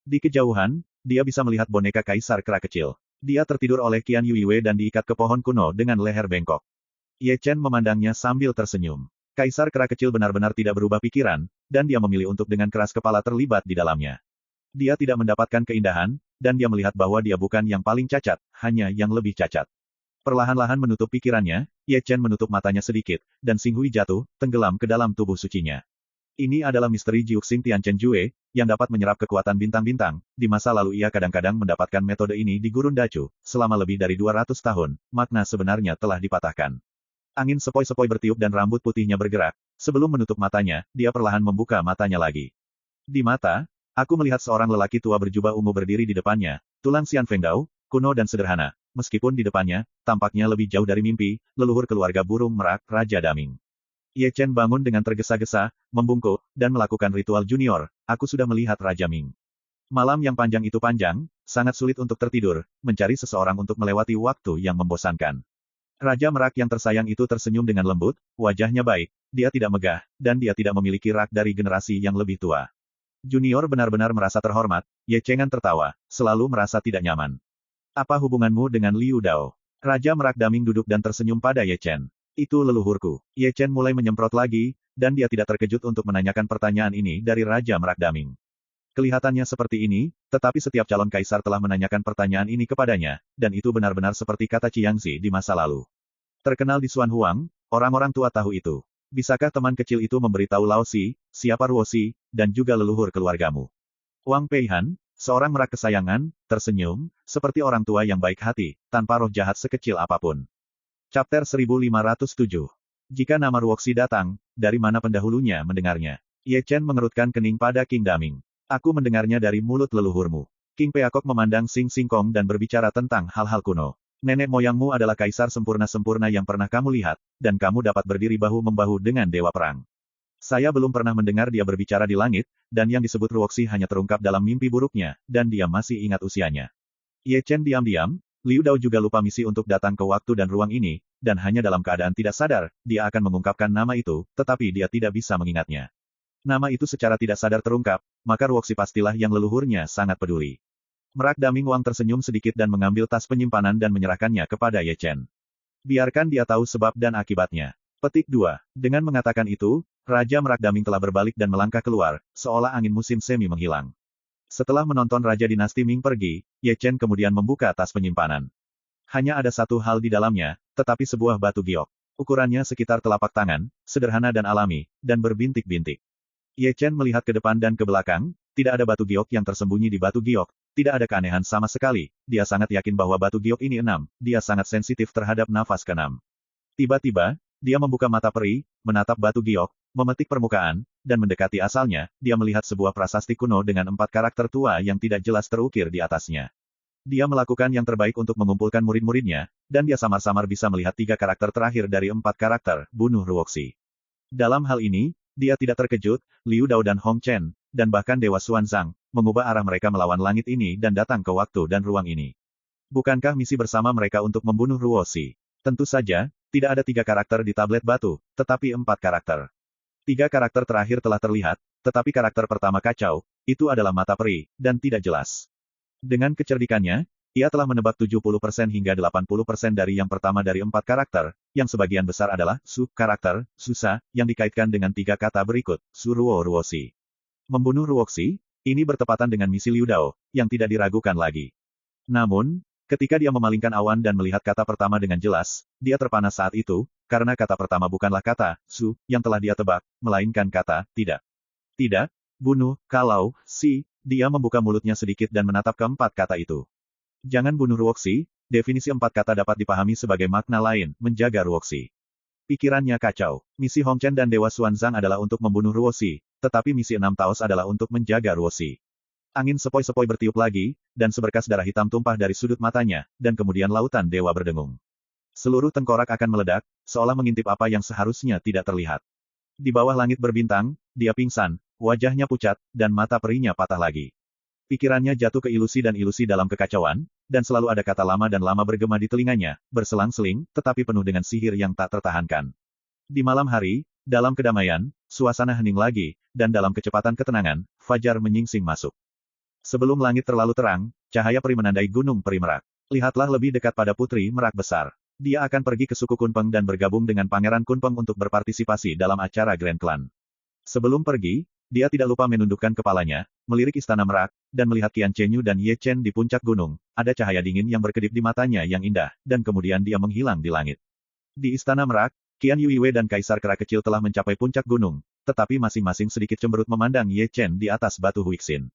Speaker 1: Di kejauhan, dia bisa melihat boneka kaisar kera kecil. Dia tertidur oleh Qian Yuiwei dan diikat ke pohon kuno dengan leher bengkok. Ye Chen memandangnya sambil tersenyum. Kaisar kera kecil benar-benar tidak berubah pikiran, dan dia memilih untuk dengan keras kepala terlibat di dalamnya. Dia tidak mendapatkan keindahan, dan dia melihat bahwa dia bukan yang paling cacat, hanya yang lebih cacat. Perlahan-lahan menutup pikirannya, Ye Chen menutup matanya sedikit, dan Xing Hui jatuh, tenggelam ke dalam tubuh sucinya. Ini adalah misteri Jiuxing Tianchen Jue, yang dapat menyerap kekuatan bintang-bintang. Di masa lalu ia kadang-kadang mendapatkan metode ini di Gurun Dacu, selama lebih dari 200 tahun, makna sebenarnya telah dipatahkan. Angin sepoi-sepoi bertiup dan rambut putihnya bergerak. Sebelum menutup matanya, dia perlahan membuka matanya lagi. Di mata, aku melihat seorang lelaki tua berjubah ungu berdiri di depannya, tulang Xian Fengdao, kuno dan sederhana. Meskipun di depannya, tampaknya lebih jauh dari mimpi, leluhur keluarga burung merak, Raja Daming. Ye Chen bangun dengan tergesa-gesa, membungkuk, dan melakukan ritual junior. Aku sudah melihat Raja Ming. Malam yang panjang itu panjang, sangat sulit untuk tertidur, mencari seseorang untuk melewati waktu yang membosankan. Raja Merak yang tersayang itu tersenyum dengan lembut, wajahnya baik, dia tidak megah, dan dia tidak memiliki rak dari generasi yang lebih tua. Junior benar-benar merasa terhormat, Ye Chengan tertawa, selalu merasa tidak nyaman. Apa hubunganmu dengan Liu Dao? Raja Merak Daming duduk dan tersenyum pada Ye Chen. Itu leluhurku. Ye Chen mulai menyemprot lagi, dan dia tidak terkejut untuk menanyakan pertanyaan ini dari Raja Merak Daming. Kelihatannya seperti ini, tetapi setiap calon kaisar telah menanyakan pertanyaan ini kepadanya, dan itu benar-benar seperti kata Chiangzi di masa lalu. Terkenal di Xuan Huang, orang-orang tua tahu itu. Bisakah teman kecil itu memberitahu Lao Xi, siapa Ruo Xi, dan juga leluhur keluargamu? Wang Peihan, seorang merak kesayangan, tersenyum, seperti orang tua yang baik hati, tanpa roh jahat sekecil apapun. Chapter 1507. Jika nama Ruo Xi datang, dari mana pendahulunya mendengarnya? Ye Chen mengerutkan kening pada King Daming. Aku mendengarnya dari mulut leluhurmu. King Peacock memandang Xing Xingkong dan berbicara tentang hal-hal kuno. Nenek moyangmu adalah kaisar sempurna-sempurna yang pernah kamu lihat, dan kamu dapat berdiri bahu-membahu dengan dewa perang. Saya belum pernah mendengar dia berbicara di langit, dan yang disebut Ruoxi hanya terungkap dalam mimpi buruknya, dan dia masih ingat usianya. Ye Chen diam-diam, Liu Dao juga lupa misi untuk datang ke waktu dan ruang ini, dan hanya dalam keadaan tidak sadar, dia akan mengungkapkan nama itu, tetapi dia tidak bisa mengingatnya. Nama itu secara tidak sadar terungkap, maka Ruoxi pastilah yang leluhurnya sangat peduli. Merak Daming Wang tersenyum sedikit dan mengambil tas penyimpanan dan menyerahkannya kepada Ye Chen. Biarkan dia tahu sebab dan akibatnya. Petik 2. Dengan mengatakan itu, Raja Merak Daming telah berbalik dan melangkah keluar, seolah angin musim semi menghilang. Setelah menonton Raja Dinasti Ming pergi, Ye Chen kemudian membuka tas penyimpanan. Hanya ada satu hal di dalamnya, tetapi sebuah batu giok. Ukurannya sekitar telapak tangan, sederhana dan alami, dan berbintik-bintik. Ye Chen melihat ke depan dan ke belakang, tidak ada batu giok yang tersembunyi di batu giok. Tidak ada keanehan sama sekali, dia sangat yakin bahwa batu giok ini 6, dia sangat sensitif terhadap nafas ke-6. Tiba-tiba, dia membuka mata peri, menatap batu giok, memetik permukaan, dan mendekati asalnya, dia melihat sebuah prasasti kuno dengan 4 karakter tua yang tidak jelas terukir di atasnya. Dia melakukan yang terbaik untuk mengumpulkan murid-muridnya, dan dia samar-samar bisa melihat 3 karakter terakhir dari 4 karakter, bunuh Ruoxi. Dalam hal ini, dia tidak terkejut, Liu Dao dan Hong Chen, dan bahkan Dewa Xuanzang, mengubah arah mereka melawan langit ini dan datang ke waktu dan ruang ini. Bukankah misi bersama mereka untuk membunuh Ruoxi? Tentu saja, tidak ada 3 karakter di tablet batu, tetapi 4 karakter. 3 karakter terakhir telah terlihat, tetapi karakter pertama kacau, itu adalah mata peri, dan tidak jelas. Dengan kecerdikannya, ia telah menebak 70% hingga 80% dari yang pertama dari 4 karakter, yang sebagian besar adalah karakter, susah, yang dikaitkan dengan 3 kata berikut, Suruo Ruoxi. Membunuh Ruoxi, ini bertepatan dengan misi Liu Dao, yang tidak diragukan lagi. Namun, ketika dia memalingkan awan dan melihat kata pertama dengan jelas, dia terpana saat itu, karena kata pertama bukanlah kata, yang telah dia tebak, melainkan kata, tidak. Tidak, bunuh, kalau, dia membuka mulutnya sedikit dan menatap keempat kata itu. Jangan bunuh Ruoxi, definisi 4 kata dapat dipahami sebagai makna lain, menjaga Ruoxi. Pikirannya kacau. Misi Hong Chen dan Dewa Xuanzang adalah untuk membunuh Ruoxi, tetapi misi 6 Taos adalah untuk menjaga Ruoxi. Angin sepoi-sepoi bertiup lagi, dan seberkas darah hitam tumpah dari sudut matanya, dan kemudian lautan dewa berdengung. Seluruh tengkorak akan meledak, seolah mengintip apa yang seharusnya tidak terlihat. Di bawah langit berbintang, dia pingsan, wajahnya pucat, dan mata perinya patah lagi. Pikirannya jatuh ke ilusi dan ilusi dalam kekacauan, dan selalu ada kata lama dan lama bergema di telinganya, berselang-seling, tetapi penuh dengan sihir yang tak tertahankan. Di malam hari, Dalam kedamaian, suasana hening lagi, dan dalam kecepatan ketenangan, fajar menyingsing masuk. Sebelum langit terlalu terang, cahaya peri menandai gunung peri merak. Lihatlah lebih dekat pada putri merak besar. Dia akan pergi ke suku Kunpeng dan bergabung dengan Pangeran Kunpeng untuk berpartisipasi dalam acara Grand Clan. Sebelum pergi, dia tidak lupa menundukkan kepalanya, melirik istana merak, dan melihat Qian Chenyu dan Ye Chen di puncak gunung. Ada cahaya dingin yang berkedip di matanya yang indah, dan kemudian dia menghilang di langit. Di istana merak, Qian Yuiwei dan Kaisar Kera Kecil telah mencapai puncak gunung, tetapi masing-masing sedikit cemberut memandang Ye Chen di atas batu Huixin.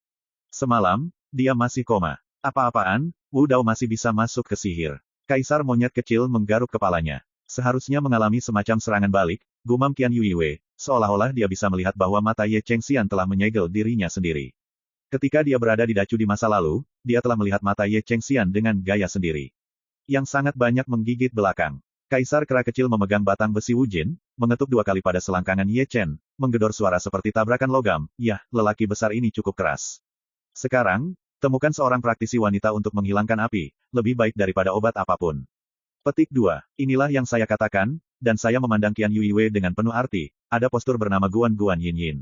Speaker 1: Semalam, dia masih koma. Apa-apaan, Wu Dao masih bisa masuk ke sihir. Kaisar monyet kecil menggaruk kepalanya. Seharusnya mengalami semacam serangan balik, gumam Qian Yuiwei, seolah-olah dia bisa melihat bahwa mata Ye Chengxian telah menyegel dirinya sendiri. Ketika dia berada di Dacu di masa lalu, dia telah melihat mata Ye Chengxian dengan gaya sendiri. Yang sangat banyak menggigit belakang. Kaisar Kera Kecil memegang batang besi Wujin, mengetuk 2 kali pada selangkangan Ye Chen, menggedor suara seperti tabrakan logam. Yah, lelaki besar ini cukup keras. Sekarang, temukan seorang praktisi wanita untuk menghilangkan api, lebih baik daripada obat apapun. Petik 2. Inilah yang saya katakan, dan saya memandang Qian Yuiwei dengan penuh arti, ada postur bernama Guan Guan Yin Yin.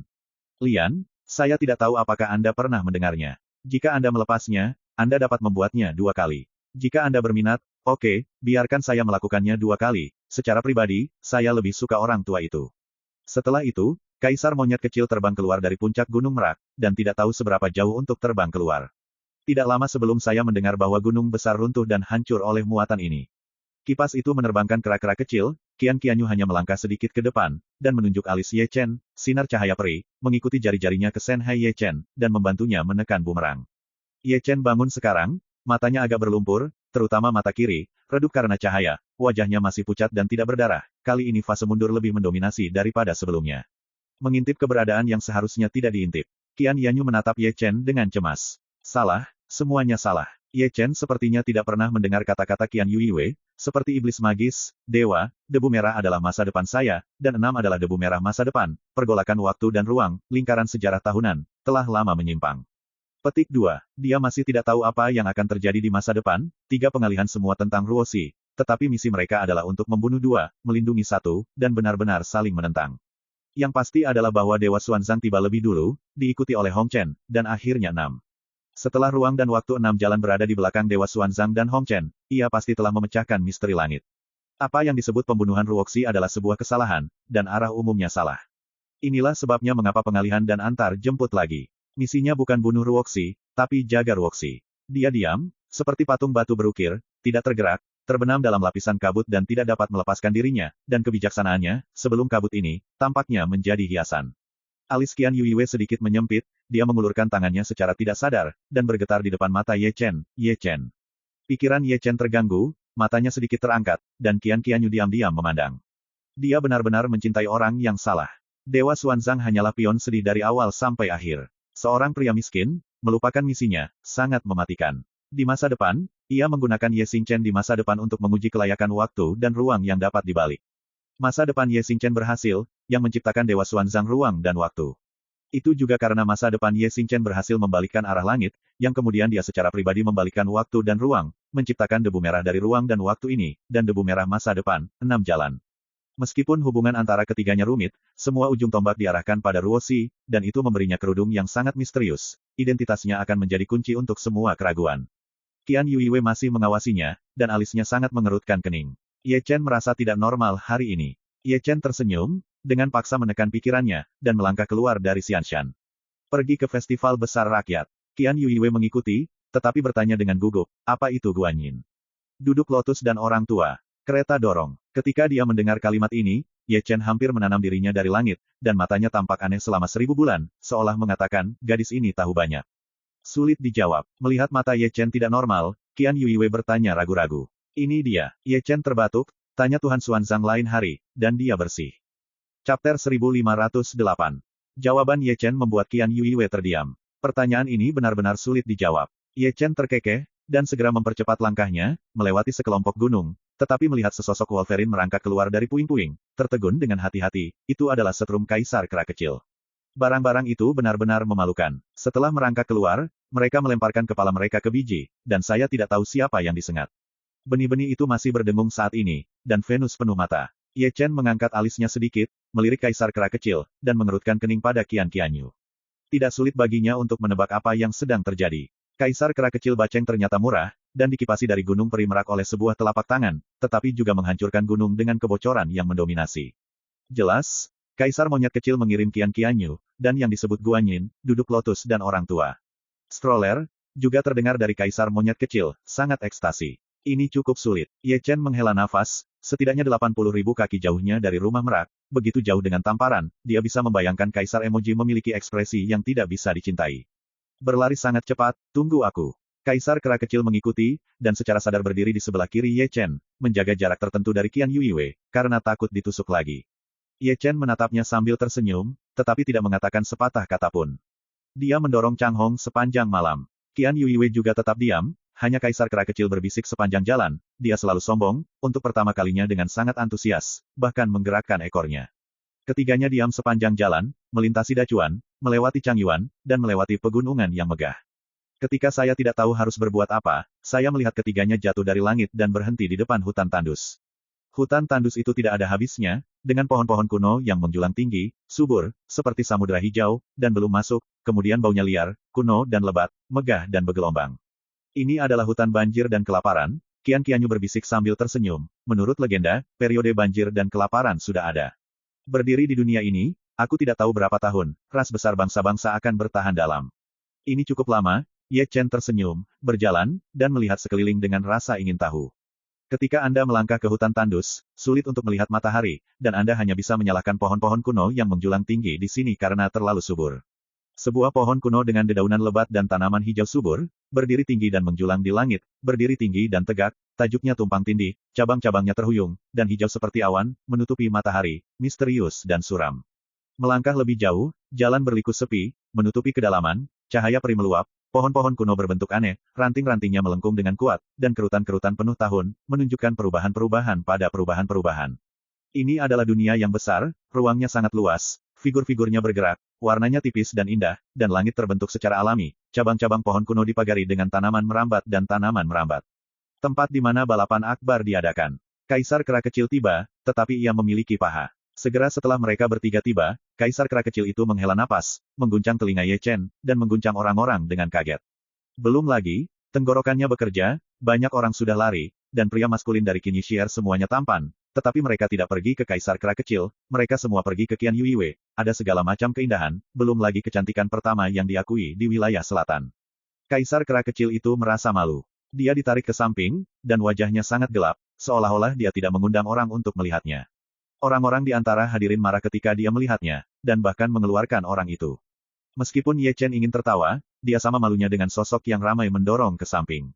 Speaker 1: Lian, saya tidak tahu apakah Anda pernah mendengarnya. Jika Anda melepasnya, Anda dapat membuatnya 2 kali. Jika Anda berminat, oke, biarkan saya melakukannya 2 kali. Secara pribadi, saya lebih suka orang tua itu. Setelah itu, Kaisar Monyet Kecil terbang keluar dari puncak Gunung Merak, dan tidak tahu seberapa jauh untuk terbang keluar. Tidak lama sebelum saya mendengar bahwa gunung besar runtuh dan hancur oleh muatan ini. Kipas itu menerbangkan kera-kera kecil, Qian Qianyu hanya melangkah sedikit ke depan, dan menunjuk alis Ye Chen, sinar cahaya peri, mengikuti jari-jarinya ke Senhai Ye Chen, dan membantunya menekan bumerang. Ye Chen bangun sekarang, matanya agak berlumpur, terutama mata kiri, redup karena cahaya, wajahnya masih pucat dan tidak berdarah, kali ini fase mundur lebih mendominasi daripada sebelumnya. Mengintip keberadaan yang seharusnya tidak diintip. Qian Yanyu menatap Ye Chen dengan cemas. Salah, semuanya salah. Ye Chen sepertinya tidak pernah mendengar kata-kata Qian Yuiwei, seperti iblis magis, dewa, debu merah adalah masa depan saya, dan 6 adalah debu merah masa depan, pergolakan waktu dan ruang, lingkaran sejarah tahunan, telah lama menyimpang. Petik 2. Dia masih tidak tahu apa yang akan terjadi di masa depan, 3 pengalihan semua tentang Ruoxi, tetapi misi mereka adalah untuk membunuh 2, melindungi 1, dan benar-benar saling menentang. Yang pasti adalah bahwa Dewa Xuanzang tiba lebih dulu, diikuti oleh Hong Chen, dan akhirnya 6. Setelah ruang dan waktu 6 jalan berada di belakang Dewa Xuanzang dan Hong Chen, ia pasti telah memecahkan misteri langit. Apa yang disebut pembunuhan Ruoxi adalah sebuah kesalahan, dan arah umumnya salah. Inilah sebabnya mengapa pengalihan dan antar jemput lagi. Misinya bukan bunuh Ruoxi, tapi jaga Ruoxi. Dia diam, seperti patung batu berukir, tidak tergerak, terbenam dalam lapisan kabut dan tidak dapat melepaskan dirinya, dan kebijaksanaannya, sebelum kabut ini, tampaknya menjadi hiasan. Alis Qian Yuiwei sedikit menyempit, dia mengulurkan tangannya secara tidak sadar, dan bergetar di depan mata Ye Chen. Ye Chen. Pikiran Ye Chen terganggu, matanya sedikit terangkat, dan Qian Qianyu diam-diam memandang. Dia benar-benar mencintai orang yang salah. Dewa Xuanzang hanyalah pion sedih dari awal sampai akhir. Seorang pria miskin, melupakan misinya, sangat mematikan. Di masa depan, ia menggunakan Ye Xingchen di masa depan untuk menguji kelayakan waktu dan ruang yang dapat dibalik. Masa depan Ye Xingchen berhasil, yang menciptakan Dewa Xuanzang ruang dan waktu. Itu juga karena masa depan Ye Xingchen berhasil membalikkan arah langit, yang kemudian dia secara pribadi membalikkan waktu dan ruang, menciptakan debu merah dari ruang dan waktu ini, dan debu merah masa depan, 6 jalan. Meskipun hubungan antara ketiganya rumit, semua ujung tombak diarahkan pada Ruoxi, dan itu memberinya kerudung yang sangat misterius. Identitasnya akan menjadi kunci untuk semua keraguan. Qian Yuiwei masih mengawasinya, dan alisnya sangat mengerutkan kening. Ye Chen merasa tidak normal hari ini. Ye Chen tersenyum, dengan paksa menekan pikirannya, dan melangkah keluar dari Xianshan. Pergi ke festival besar rakyat. Qian Yuiwei mengikuti, tetapi bertanya dengan gugup, apa itu Guanyin? Duduk lotus dan orang tua. Kereta dorong. Ketika dia mendengar kalimat ini, Ye Chen hampir menanam dirinya dari langit, dan matanya tampak aneh selama 1000 bulan, seolah mengatakan, gadis ini tahu banyak. Sulit dijawab. Melihat mata Ye Chen tidak normal, Qian Yuiwei bertanya ragu-ragu. Ini dia. Ye Chen terbatuk, tanya Tuhan Xuanzang lain hari, dan dia bersih. Chapter 1508. Jawaban Ye Chen membuat Qian Yuiwei terdiam. Pertanyaan ini benar-benar sulit dijawab. Ye Chen terkekeh, dan segera mempercepat langkahnya, melewati sekelompok gunung, tetapi melihat sesosok Wolverine merangkak keluar dari puing-puing, tertegun dengan hati-hati, itu adalah setrum Kaisar Kera Kecil. Barang-barang itu benar-benar memalukan. Setelah merangkak keluar, mereka melemparkan kepala mereka ke biji, dan saya tidak tahu siapa yang disengat. Benih-benih itu masih berdengung saat ini, dan Venus penuh mata. Ye Chen mengangkat alisnya sedikit, melirik Kaisar Kera Kecil, dan mengerutkan kening pada Qian Qianyu. Tidak sulit baginya untuk menebak apa yang sedang terjadi. Kaisar Kera Kecil Baceng ternyata murah, dan dikipasi dari Gunung Peri Merak oleh sebuah telapak tangan, tetapi juga menghancurkan gunung dengan kebocoran yang mendominasi. Jelas, Kaisar Monyet Kecil mengirim Qian Qianyu, dan yang disebut Guanyin, duduk lotus dan orang tua. Stroller, juga terdengar dari Kaisar Monyet Kecil, sangat ekstasi. Ini cukup sulit. Ye Chen menghela nafas, setidaknya 80.000 kaki jauhnya dari rumah merak, begitu jauh dengan tamparan, dia bisa membayangkan Kaisar Emoji memiliki ekspresi yang tidak bisa dicintai. Berlari sangat cepat, tunggu aku. Kaisar Kera Kecil mengikuti, dan secara sadar berdiri di sebelah kiri Ye Chen, menjaga jarak tertentu dari Qian Yuiwei, karena takut ditusuk lagi. Ye Chen menatapnya sambil tersenyum, tetapi tidak mengatakan sepatah kata pun. Dia mendorong Chang Hong sepanjang malam. Qian Yuiwei juga tetap diam. Hanya Kaisar Kera Kecil berbisik sepanjang jalan, dia selalu sombong, untuk pertama kalinya dengan sangat antusias, bahkan menggerakkan ekornya. Ketiganya diam sepanjang jalan, melintasi Dacuan, melewati Changyuan, dan melewati pegunungan yang megah. Ketika saya tidak tahu harus berbuat apa, saya melihat ketiganya jatuh dari langit dan berhenti di depan hutan tandus. Hutan tandus itu tidak ada habisnya, dengan pohon-pohon kuno yang menjulang tinggi, subur, seperti samudera hijau, dan belum masuk, kemudian baunya liar, kuno dan lebat, megah dan bergelombang. Ini adalah hutan banjir dan kelaparan, Qian Qianyu berbisik sambil tersenyum. Menurut legenda, periode banjir dan kelaparan sudah ada. Berdiri di dunia ini, aku tidak tahu berapa tahun, ras besar bangsa-bangsa akan bertahan dalam. Ini cukup lama, Ye Chen tersenyum, berjalan, dan melihat sekeliling dengan rasa ingin tahu. Ketika Anda melangkah ke hutan tandus, sulit untuk melihat matahari, dan Anda hanya bisa menyalahkan pohon-pohon kuno yang menjulang tinggi di sini karena terlalu subur. Sebuah pohon kuno dengan dedaunan lebat dan tanaman hijau subur, berdiri tinggi dan menjulang di langit, berdiri tinggi dan tegak, tajuknya tumpang tindih, cabang-cabangnya terhuyung, dan hijau seperti awan, menutupi matahari, misterius dan suram. Melangkah lebih jauh, jalan berliku sepi, menutupi kedalaman, cahaya peri meluap, pohon-pohon kuno berbentuk aneh, ranting-rantingnya melengkung dengan kuat, dan kerutan-kerutan penuh tahun, menunjukkan perubahan-perubahan pada perubahan-perubahan. Ini adalah dunia yang besar, ruangnya sangat luas, figur-figurnya bergerak, warnanya tipis dan indah, dan langit terbentuk secara alami, cabang-cabang pohon kuno dipagari dengan tanaman merambat dan tanaman merambat. Tempat di mana balapan akbar diadakan. Kaisar Kera Kecil tiba, tetapi ia memiliki paha. Segera setelah mereka bertiga tiba, Kaisar Kera Kecil itu menghela napas, mengguncang telinga Ye Chen, dan mengguncang orang-orang dengan kaget. Belum lagi, tenggorokannya bekerja, banyak orang sudah lari, dan pria maskulin dari Qin Yishier semuanya tampan, tetapi mereka tidak pergi ke Kaisar Kera Kecil, mereka semua pergi ke Qian Yuiwei, ada segala macam keindahan, belum lagi kecantikan pertama yang diakui di wilayah selatan. Kaisar Kera Kecil itu merasa malu. Dia ditarik ke samping, dan wajahnya sangat gelap, seolah-olah dia tidak mengundang orang untuk melihatnya. Orang-orang di antara hadirin marah ketika dia melihatnya, dan bahkan mengeluarkan orang itu. Meskipun Ye Chen ingin tertawa, dia sama malunya dengan sosok yang ramai mendorong ke samping.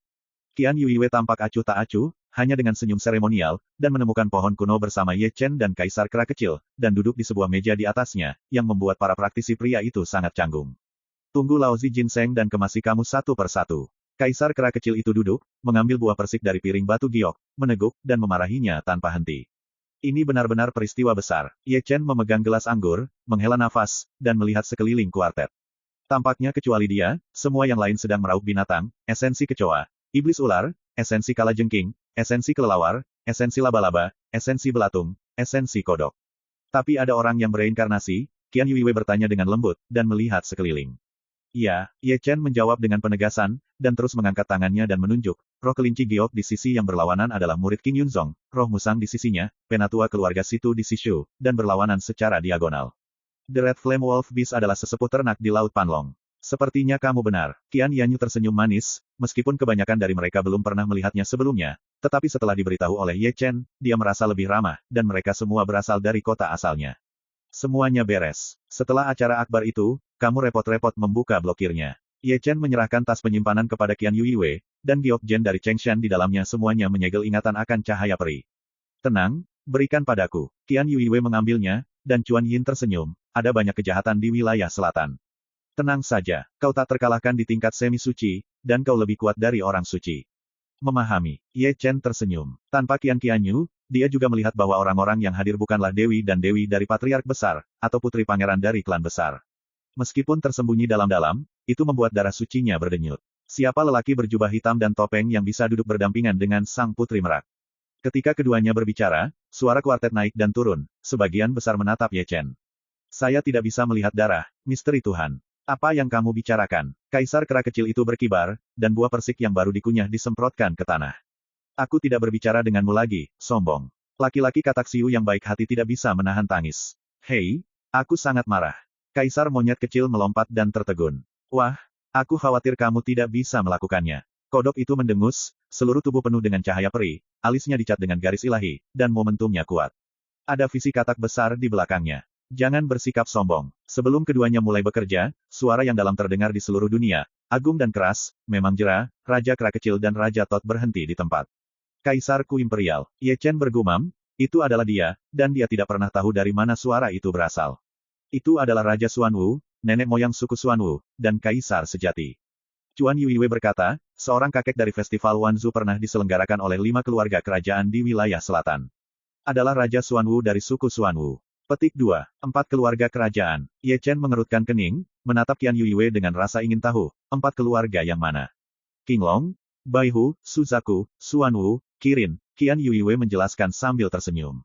Speaker 1: Qian Yuiwei tampak acuh tak acuh, hanya dengan senyum seremonial, dan menemukan pohon kuno bersama Ye Chen dan Kaisar Kera Kecil, dan duduk di sebuah meja di atasnya, yang membuat para praktisi pria itu sangat canggung. Tunggu Laozi Ginseng dan kemasi kamu satu persatu. Kaisar Kera Kecil itu duduk, mengambil buah persik dari piring batu giok, meneguk, dan memarahinya tanpa henti. Ini benar-benar peristiwa besar. Ye Chen memegang gelas anggur, menghela nafas, dan melihat sekeliling kuartet. Tampaknya kecuali dia, semua yang lain sedang meraup binatang, esensi kecoa, iblis ular, esensi kalajengking, esensi kelelawar, esensi laba-laba, esensi belatung, esensi kodok. Tapi ada orang yang bereinkarnasi, Qian Yuiwei bertanya dengan lembut, dan melihat sekeliling. Iya, Ye Chen menjawab dengan penegasan, dan terus mengangkat tangannya dan menunjuk. Roh kelinci giok di sisi yang berlawanan adalah murid King Yunzong, roh musang di sisinya, penatua keluarga Situ di Sishu, dan berlawanan secara diagonal. The Red Flame Wolf Beast adalah sesepuh ternak di Laut Panlong. Sepertinya kamu benar. Qian Yanyu tersenyum manis, meskipun kebanyakan dari mereka belum pernah melihatnya sebelumnya, tetapi setelah diberitahu oleh Ye Chen, dia merasa lebih ramah, dan mereka semua berasal dari kota asalnya. Semuanya beres. Setelah acara akbar itu, kamu repot-repot membuka blokirnya. Ye Chen menyerahkan tas penyimpanan kepada Qian Yuiwei, dan Giok Jen dari Chengshan di dalamnya semuanya menyegel ingatan akan cahaya peri. Tenang, berikan padaku. Qian Yuiwei mengambilnya, dan Chuan Yin tersenyum, ada banyak kejahatan di wilayah selatan. Tenang saja, kau tak terkalahkan di tingkat semi-suci, dan kau lebih kuat dari orang suci. Memahami, Ye Chen tersenyum. Tanpa Qian Qianyu, dia juga melihat bahwa orang-orang yang hadir bukanlah dewi dan dewi dari patriark besar, atau putri pangeran dari klan besar. Meskipun tersembunyi dalam-dalam, itu membuat darah sucinya berdenyut. Siapa lelaki berjubah hitam dan topeng yang bisa duduk berdampingan dengan sang putri merak? Ketika keduanya berbicara, Suara kuartet naik dan turun, sebagian besar menatap Ye Chen. Saya tidak bisa melihat darah, misteri Tuhan. Apa yang kamu bicarakan? Kaisar kera kecil itu berkibar, dan buah persik yang baru dikunyah disemprotkan ke tanah. Aku tidak berbicara denganmu lagi, sombong. Laki-laki katak Siu yang baik hati tidak bisa menahan tangis. Hei, aku sangat marah. Kaisar monyet kecil melompat dan tertegun. Wah, aku khawatir kamu tidak bisa melakukannya. Kodok itu mendengus, seluruh tubuh penuh dengan cahaya peri, alisnya dicat dengan garis ilahi, dan momentumnya kuat. Ada visi katak besar di belakangnya. Jangan bersikap sombong. Sebelum keduanya mulai bekerja, suara yang dalam terdengar di seluruh dunia, agung dan keras, memang jera, Raja Kera Kecil dan Raja Tot berhenti di tempat. Kaisar Ku Imperial, Ye Chen bergumam, itu adalah dia, dan dia tidak pernah tahu dari mana suara itu berasal. Itu adalah Raja Xuanwu, nenek moyang suku Xuanwu, dan Kaisar sejati. Chuan Yuiwei berkata, seorang kakek dari festival Wanzhou pernah diselenggarakan oleh 5 keluarga kerajaan di wilayah selatan. Adalah Raja Xuanwu dari suku Xuanwu. Petik 2. 4 keluarga kerajaan. Ye Chen mengerutkan kening, menatap Qian Yuiwei dengan rasa ingin tahu, 4 keluarga yang mana? Qinglong, Baihu, Suzaku, Xuanwu, Kirin, Qian Yuiwei menjelaskan sambil tersenyum.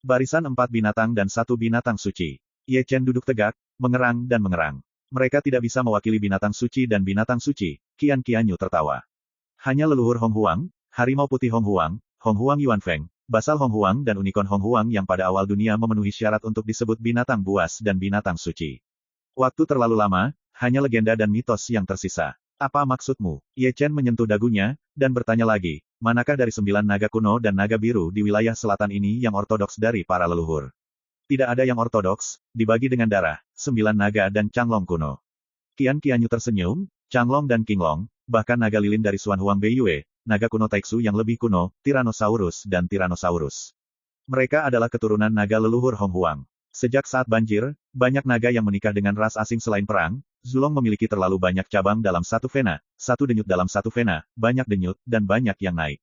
Speaker 1: Barisan 4 binatang dan 1 binatang suci. Ye Chen duduk tegak, mengerang dan mengerang. Mereka tidak bisa mewakili binatang suci dan binatang suci, Qian Qianyu tertawa. Hanya leluhur Hong Huang, harimau putih Hong Huang Yuanfeng, basal Hong Huang dan unicorn Hong Huang yang pada awal dunia memenuhi syarat untuk disebut binatang buas dan binatang suci. Waktu terlalu lama, hanya legenda dan mitos yang tersisa. Apa maksudmu? Ye Chen menyentuh dagunya, dan bertanya lagi, manakah dari 9 naga kuno dan naga biru di wilayah selatan ini yang ortodoks dari para leluhur? Tidak ada yang ortodoks, dibagi dengan darah, 9 naga dan Changlong kuno. Qian Qianyu tersenyum, Changlong dan Qinglong, bahkan naga lilin dari Xuan Huang Beiyue, naga kuno Taixu yang lebih kuno, Tyrannosaurus dan Tyrannosaurus. Mereka adalah keturunan naga leluhur Hong Huang. Sejak saat banjir, banyak naga yang menikah dengan ras asing selain perang, Zulong memiliki terlalu banyak cabang dalam satu vena, satu denyut dalam satu vena, banyak denyut, dan banyak yang naik.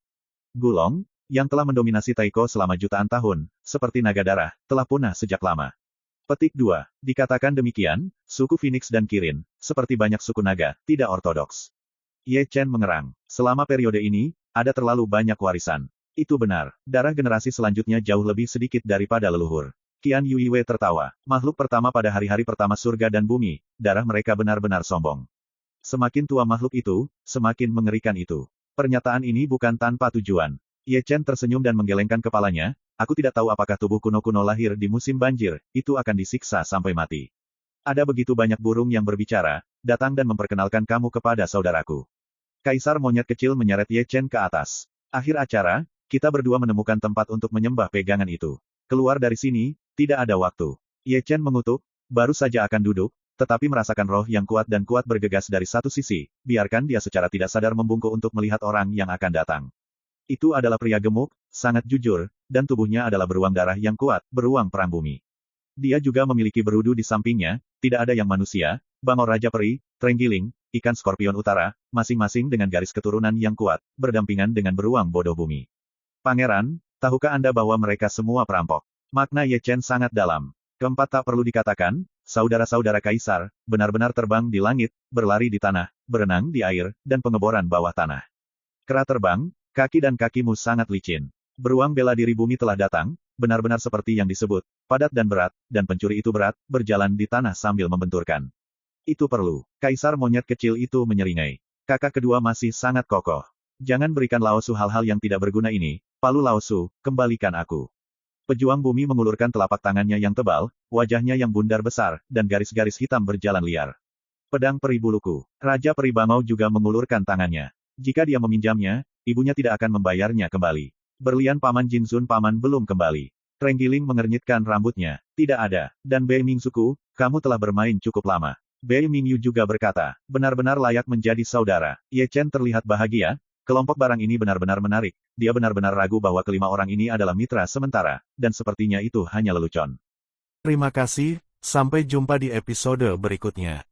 Speaker 1: Gulong, yang telah mendominasi Taiko selama jutaan tahun, seperti naga darah, telah punah sejak lama. Petik 2. Dikatakan demikian, suku Phoenix dan Kirin, seperti banyak suku naga, tidak ortodoks. Ye Chen mengerang. Selama periode ini, ada terlalu banyak warisan. Itu benar, darah generasi selanjutnya jauh lebih sedikit daripada leluhur. Qian Yuiwei tertawa. Makhluk pertama pada hari-hari pertama surga dan bumi, darah mereka benar-benar sombong. Semakin tua makhluk itu, semakin mengerikan itu. Pernyataan ini bukan tanpa tujuan. Ye Chen tersenyum dan menggelengkan kepalanya, aku tidak tahu apakah tubuh kuno-kuno lahir di musim banjir, itu akan disiksa sampai mati. Ada begitu banyak burung yang berbicara, datang dan memperkenalkan kamu kepada saudaraku. Kaisar monyet kecil menyeret Ye Chen ke atas. Akhir acara, kita berdua menemukan tempat untuk menyembah pegangan itu. Keluar dari sini, tidak ada waktu. Ye Chen mengutuk, baru saja akan duduk, tetapi merasakan roh yang kuat dan kuat bergegas dari satu sisi, biarkan dia secara tidak sadar membungkuk untuk melihat orang yang akan datang. Itu adalah pria gemuk, sangat jujur, dan tubuhnya adalah beruang darah yang kuat, beruang perang bumi. Dia juga memiliki berudu di sampingnya, tidak ada yang manusia, bangor Raja Peri, terenggiling, ikan skorpion utara, masing-masing dengan garis keturunan yang kuat, berdampingan dengan beruang bodoh bumi. Pangeran, tahukah Anda bahwa mereka semua perampok? Makna Ye Chen sangat dalam. Keempat tak perlu dikatakan, saudara-saudara kaisar, benar-benar terbang di langit, berlari di tanah, berenang di air, dan pengeboran bawah tanah. Kera terbang, kaki dan kakimu sangat licin. Beruang bela diri bumi telah datang, benar-benar seperti yang disebut, padat dan berat, dan pencuri itu berat, berjalan di tanah sambil membenturkan. Itu perlu. Kaisar monyet kecil itu menyeringai. Kakak kedua masih sangat kokoh. Jangan berikan Laosu hal-hal yang tidak berguna ini, Palu Laosu, kembalikan aku. Pejuang bumi mengulurkan telapak tangannya yang tebal, wajahnya yang bundar besar, dan garis-garis hitam berjalan liar. Pedang peri buluku. Raja Peri Bangau juga mengulurkan tangannya. Jika dia meminjamnya, ibunya tidak akan membayarnya kembali. Berlian Paman Jinzun Paman belum kembali. Trenggiling mengernyitkan rambutnya. Tidak ada. Dan Bei Mingsuku, kamu telah bermain cukup lama. Bei Mingyu juga berkata, benar-benar layak menjadi saudara. Ye Chen terlihat bahagia. Kelompok barang ini benar-benar menarik. Dia benar-benar ragu bahwa kelima orang ini adalah mitra sementara, dan sepertinya itu hanya lelucon.
Speaker 2: Terima kasih, sampai jumpa di episode berikutnya.